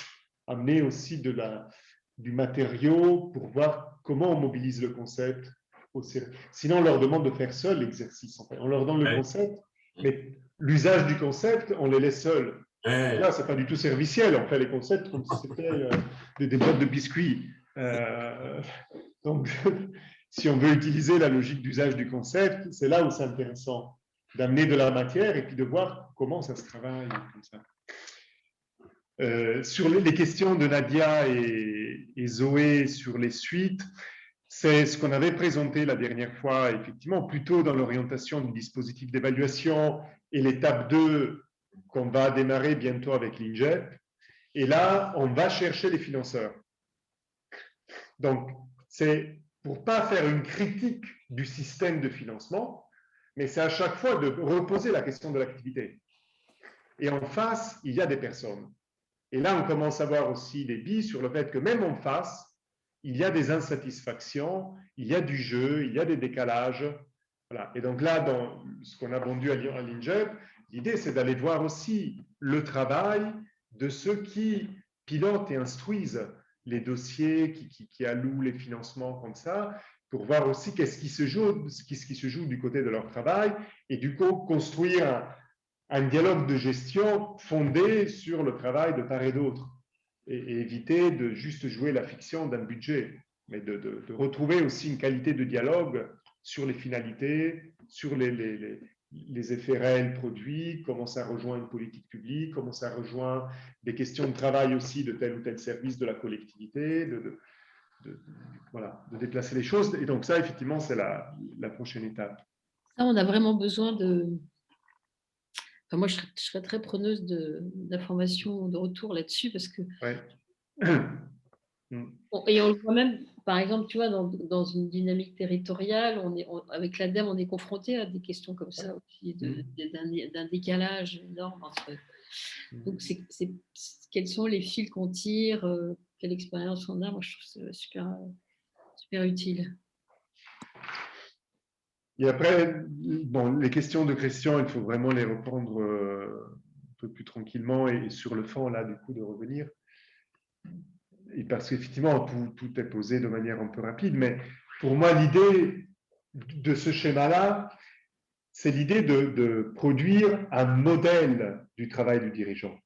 amener aussi du matériau pour voir comment on mobilise le concept. Sinon, on leur demande de faire seul l'exercice. En fait. On leur donne le concept, mais l'usage du concept, on les laisse seuls. Là, ce n'est pas du tout serviciel. On fait les concepts comme si c'était des boîtes de biscuits. Donc, si on veut utiliser la logique d'usage du concept, c'est là où c'est intéressant d'amener de la matière et puis de voir comment ça se travaille comme ça. Sur les questions de Nadia et Zoé sur les suites, c'est ce qu'on avait présenté la dernière fois, effectivement, plutôt dans l'orientation du dispositif d'évaluation et l'étape 2 qu'on va démarrer bientôt avec l'INGEP. Et là, on va chercher les financeurs. Donc, c'est pour ne pas faire une critique du système de financement, mais c'est à chaque fois de reposer la question de l'activité. Et en face, il y a des personnes. Et là, on commence à voir aussi des billes sur le fait que même en face, il y a des insatisfactions, il y a du jeu, il y a des décalages. Voilà. Et donc là, dans ce qu'on a vendu à l'INGEP, l'idée, c'est d'aller voir aussi le travail de ceux qui pilotent et instruisent les dossiers, qui allouent les financements comme ça, pour voir aussi qu'est-ce qui se joue du côté de leur travail, et du coup construire un dialogue de gestion fondé sur le travail de part et d'autre, et éviter de juste jouer la fiction d'un budget, mais de retrouver aussi une qualité de dialogue sur les finalités, sur les effets réels produits, comment ça rejoint une politique publique, comment ça rejoint des questions de travail aussi de tel ou tel service de la collectivité, voilà, de déplacer les choses. Et donc ça, effectivement, c'est la prochaine étape. Ça, on a vraiment besoin de... Enfin, moi, je serais très preneuse d'informations, de retour là-dessus, parce que... Ouais. Et on le voit même, par exemple, tu vois, dans une dynamique territoriale, avec l'ADEME, on est confronté à des questions comme ça aussi, d'un décalage énorme entre... Donc, quels sont les fils qu'on tire, quelle expérience on a? Moi, je trouve ça super, super utile. Et après, bon, les questions de Christian, il faut vraiment les reprendre un peu plus tranquillement et sur le fond, là, du coup, de revenir. Et parce qu'effectivement, tout est posé de manière un peu rapide, mais pour moi, l'idée de ce schéma-là, c'est l'idée de produire un modèle du travail du dirigeant.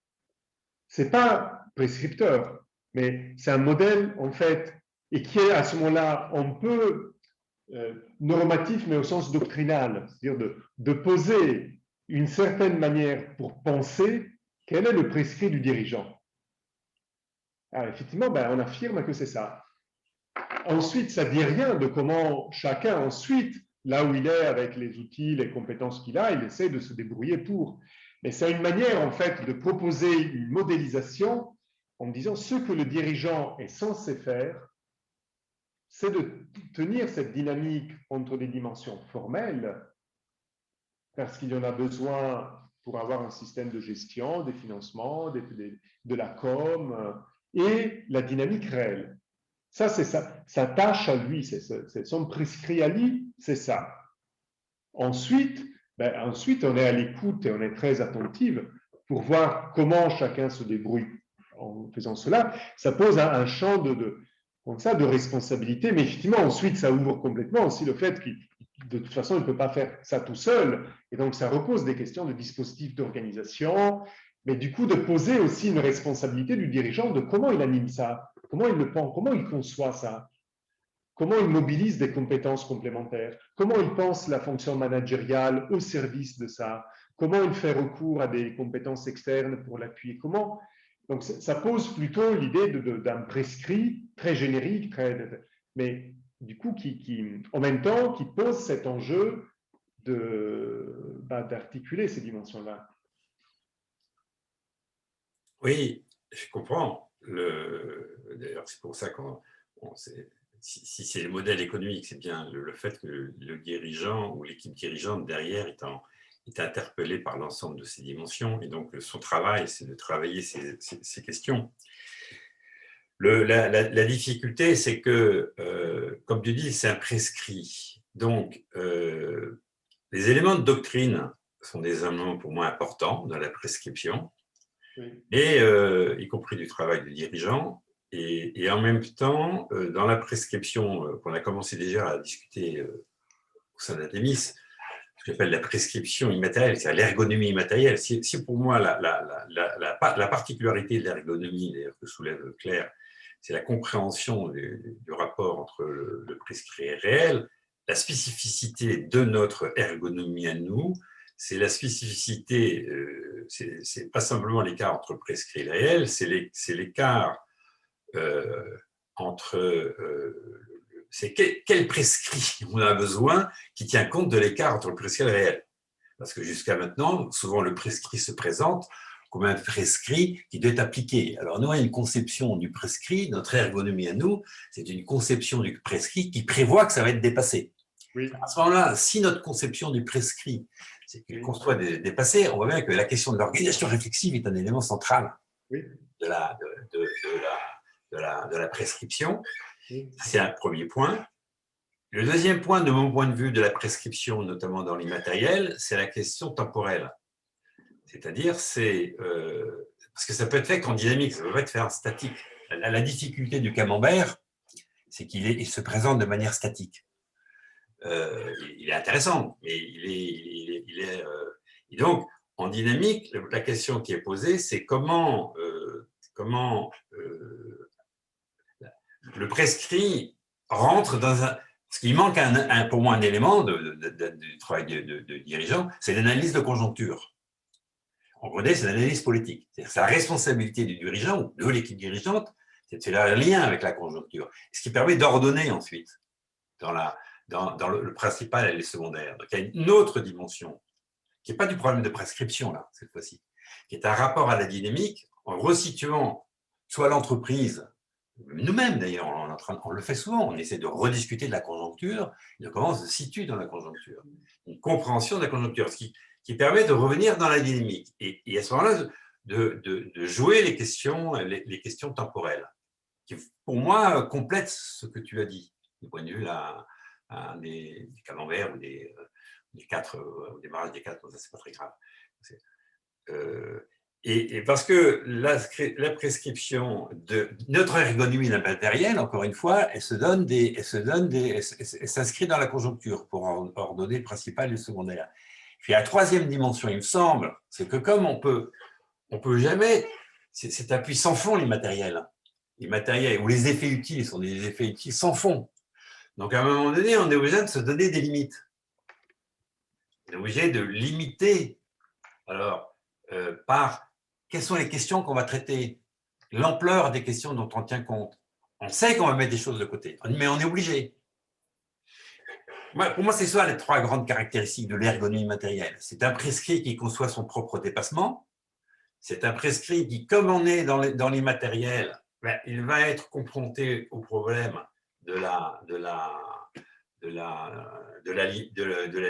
Ce n'est pas prescripteur, mais c'est un modèle, en fait, et qui est à ce moment-là un peu normatif, mais au sens doctrinal, c'est-à-dire de poser une certaine manière pour penser quel est le prescrit du dirigeant. Alors, effectivement, on affirme que c'est ça. Ensuite, ça ne dit rien de comment chacun, ensuite, là où il est, avec les outils, les compétences qu'il a, il essaie de se débrouiller pour. Mais c'est une manière, en fait, de proposer une modélisation en disant ce que le dirigeant est censé faire, c'est de tenir cette dynamique entre des dimensions formelles, parce qu'il y en a besoin pour avoir un système de gestion, des financements, de la com, et la dynamique réelle. Ça, c'est sa tâche à lui, c'est son prescrit à lui, c'est ça. Ensuite, on est à l'écoute et on est très attentive pour voir comment chacun se débrouille en faisant cela. Ça pose un champ de responsabilité, mais effectivement, ensuite, ça ouvre complètement aussi le fait qu'il, de toute façon, il ne peut pas faire ça tout seul. Et donc, ça repose des questions de dispositifs d'organisation, mais du coup, de poser aussi une responsabilité du dirigeant de comment il anime ça, comment il le pense, comment il conçoit ça, comment il mobilise des compétences complémentaires, comment il pense la fonction managériale au service de ça, comment il fait recours à des compétences externes pour l'appuyer, comment... Donc, ça pose plutôt l'idée d'un prescrit très générique, mais du coup, en même temps, qui pose cet enjeu d'articuler ces dimensions-là. Oui, je comprends. D'ailleurs, c'est pour ça si c'est le modèle économique, c'est bien le fait que le dirigeant ou l'équipe dirigeante derrière est interpellé par l'ensemble de ces dimensions. Et donc, son travail, c'est de travailler ces questions. La difficulté, c'est que, comme tu dis, c'est un prescrit. Donc, les éléments de doctrine sont des éléments pour moi importants dans la prescription, et y compris du travail du dirigeant. Et en même temps, dans la prescription qu'on a commencé déjà à discuter au sein d'Artémis, ce que j'appelle la prescription immatérielle, c'est l'ergonomie immatérielle. Si pour moi, la particularité de l'ergonomie, d'ailleurs, que soulève Claire, c'est la compréhension du rapport entre le prescrit et le réel, la spécificité de notre ergonomie à nous, c'est la spécificité, c'est pas simplement l'écart entre le prescrit et le réel, c'est l'écart entre c'est quel prescrit on a besoin qui tient compte de l'écart entre le prescrit et le réel. Parce que jusqu'à maintenant, souvent le prescrit se présente comme un prescrit qui doit être appliqué. Alors nous, on a une conception du prescrit, notre ergonomie à nous, c'est une conception du prescrit qui prévoit que ça va être dépassé. Oui. À ce moment-là, si notre conception du prescrit, c'est qu'on soit dépassé, on voit bien que la question de l'organisation réflexive est un élément central de la prescription. C'est un premier point. Le deuxième point, de mon point de vue, de la prescription, notamment dans l'immatériel, c'est la question temporelle. C'est-à-dire, parce que ça peut être fait qu'en dynamique, ça ne peut pas être fait en statique. La difficulté du camembert, c'est qu'il se présente de manière statique. il est intéressant, mais et donc, en dynamique, la question qui est posée, c'est comment le prescrit rentre dans un… Parce qu'il manque pour moi un élément du travail de dirigeant, c'est l'analyse de conjoncture. En gros, c'est l'analyse politique. C'est la responsabilité du dirigeant ou de l'équipe dirigeante, c'est de faire un lien avec la conjoncture. Ce qui permet d'ordonner ensuite dans le principal et les secondaires. Donc, il y a une autre dimension qui n'est pas du problème de prescription, là, cette fois-ci, qui est un rapport à la dynamique en resituant soit l'entreprise, nous-mêmes d'ailleurs, on le fait souvent, on essaie de rediscuter de la conjoncture, de comment on se situe dans la conjoncture, une compréhension de la conjoncture, ce qui permet de revenir dans la dynamique. Et à ce moment-là, de jouer les questions temporelles, qui, pour moi, complètent ce que tu as dit, du point de vue des camemberts ou des démarrage des 4, ça c'est pas très grave. Et parce que la prescription de notre ergonomie matérielle, encore une fois, elle s'inscrit dans la conjoncture pour ordonner le principal et le secondaire. Puis la troisième dimension, il me semble, c'est que comme on peut jamais, c'est un puits sans fond les matériels ou les effets utiles sont des effets utiles sans fond. Donc à un moment donné, on est obligé de se donner des limites. On est obligé de limiter. Alors, par quelles sont les questions qu'on va traiter, l'ampleur des questions dont on tient compte. On sait qu'on va mettre des choses de côté, mais on est obligé. Pour moi, c'est ça les 3 grandes caractéristiques de l'ergonomie matérielle. C'est un prescrit qui conçoit son propre dépassement. C'est un prescrit qui, comme on est dans les matériels, il va être confronté au problème de la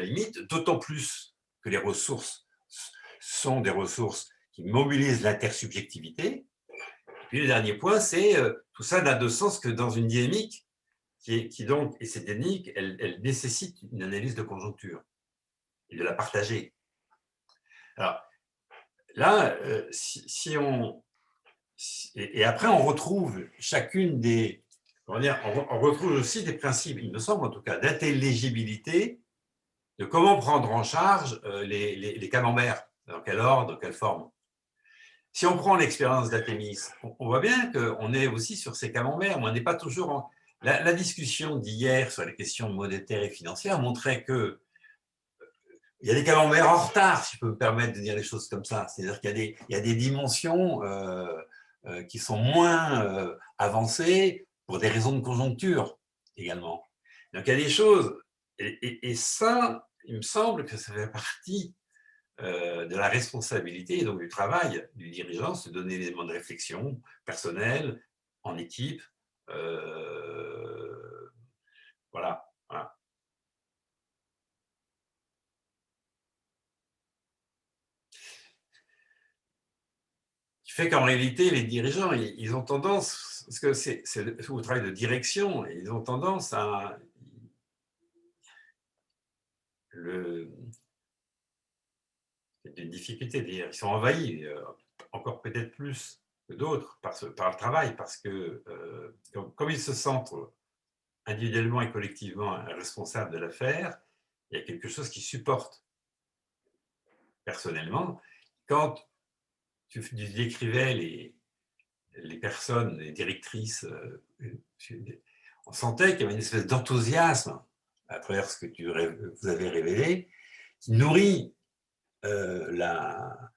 limite, d'autant plus que les ressources sont des ressources qui mobilisent l'intersubjectivité. Puis le dernier point, c'est tout ça n'a de sens que dans une dynamique qui donc, et cette dynamique, elle nécessite une analyse de conjoncture et de la partager. Alors là, et après on retrouve chacune des… On retrouve aussi des principes, il me semble en tout cas, d'intelligibilité de comment prendre en charge les camemberts, dans quel ordre, dans quelle forme. Si on prend l'expérience d'Athémis, on voit bien qu'on est aussi sur ces camemberts, mais on n'est pas toujours… La discussion d'hier sur les questions monétaires et financières montrait qu'il y a des camemberts en retard, si je peux me permettre de dire les choses comme ça. C'est-à-dire qu'il y a des dimensions qui sont moins avancées pour des raisons de conjoncture également. Donc il y a des choses, et ça, il me semble que ça fait partie de la responsabilité et donc du travail du dirigeant, se donner des éléments de réflexion personnelle, en équipe. Voilà. Ce qui fait qu'en réalité, les dirigeants, ils ont tendance, parce que c'est le travail de direction, ils ont tendance à… C'est une difficulté, ils sont envahis, encore peut-être plus que d'autres, par le travail, parce que comme ils se sentent individuellement et collectivement responsables de l'affaire, il y a quelque chose qui supporte. Personnellement, quand tu décrivais les personnes, les directrices, on sentait qu'il y avait une espèce d'enthousiasme à travers ce que vous avez révélé, qui nourrit la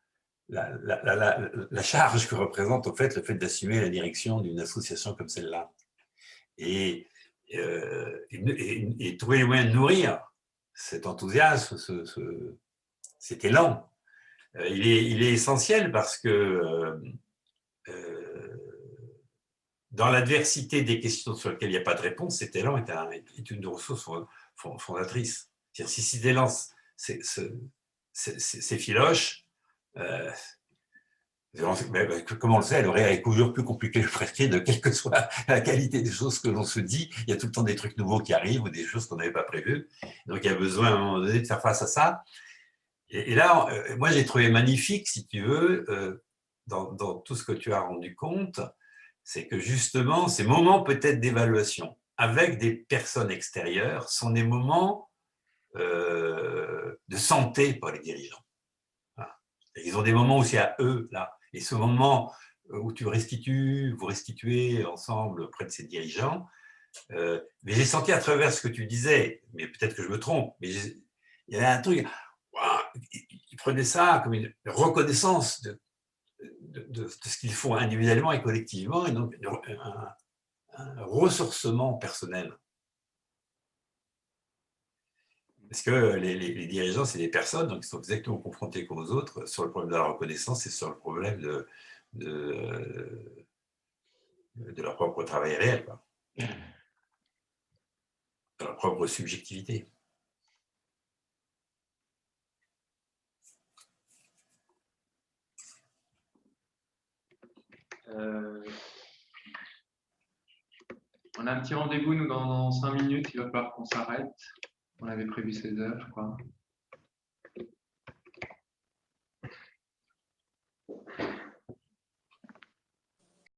charge que représente en fait le fait d'assumer la direction d'une association comme celle-là. Et trouver les moyens de nourrir cet enthousiasme, cet élan, il est essentiel parce que dans l'adversité des questions sur lesquelles il n'y a pas de réponse, cet élan est une ressource fondatrice. C'est-à-dire, si cet élan s'effiloche, comme on le sait, le réel est toujours plus compliqué le prescrit, de quelle que soit la qualité des choses que l'on se dit. Il y a tout le temps des trucs nouveaux qui arrivent ou des choses qu'on n'avait pas prévues. Donc, il y a besoin à un moment donné de faire face à ça. Et là, moi, j'ai trouvé magnifique, si tu veux, dans tout ce que tu as rendu compte, c'est que justement, ces moments peut-être d'évaluation avec des personnes extérieures sont des moments de santé pour les dirigeants. Voilà. Ils ont des moments où c'est à eux, là. Et ce moment où vous restituez ensemble auprès de ces dirigeants, mais j'ai senti à travers ce que tu disais, mais peut-être que je me trompe, mais il y avait un truc, ils prenaient ça comme une reconnaissance de ce qu'ils font individuellement et collectivement, et donc un ressourcement personnel. Parce que les dirigeants, c'est des personnes, donc ils sont exactement confrontés qu'aux autres sur le problème de la reconnaissance et sur le problème de leur propre travail réel, quoi. De leur propre subjectivité. On a un petit rendez-vous, nous, dans 5 minutes. Il va falloir qu'on s'arrête. On avait prévu 16 heures, je crois.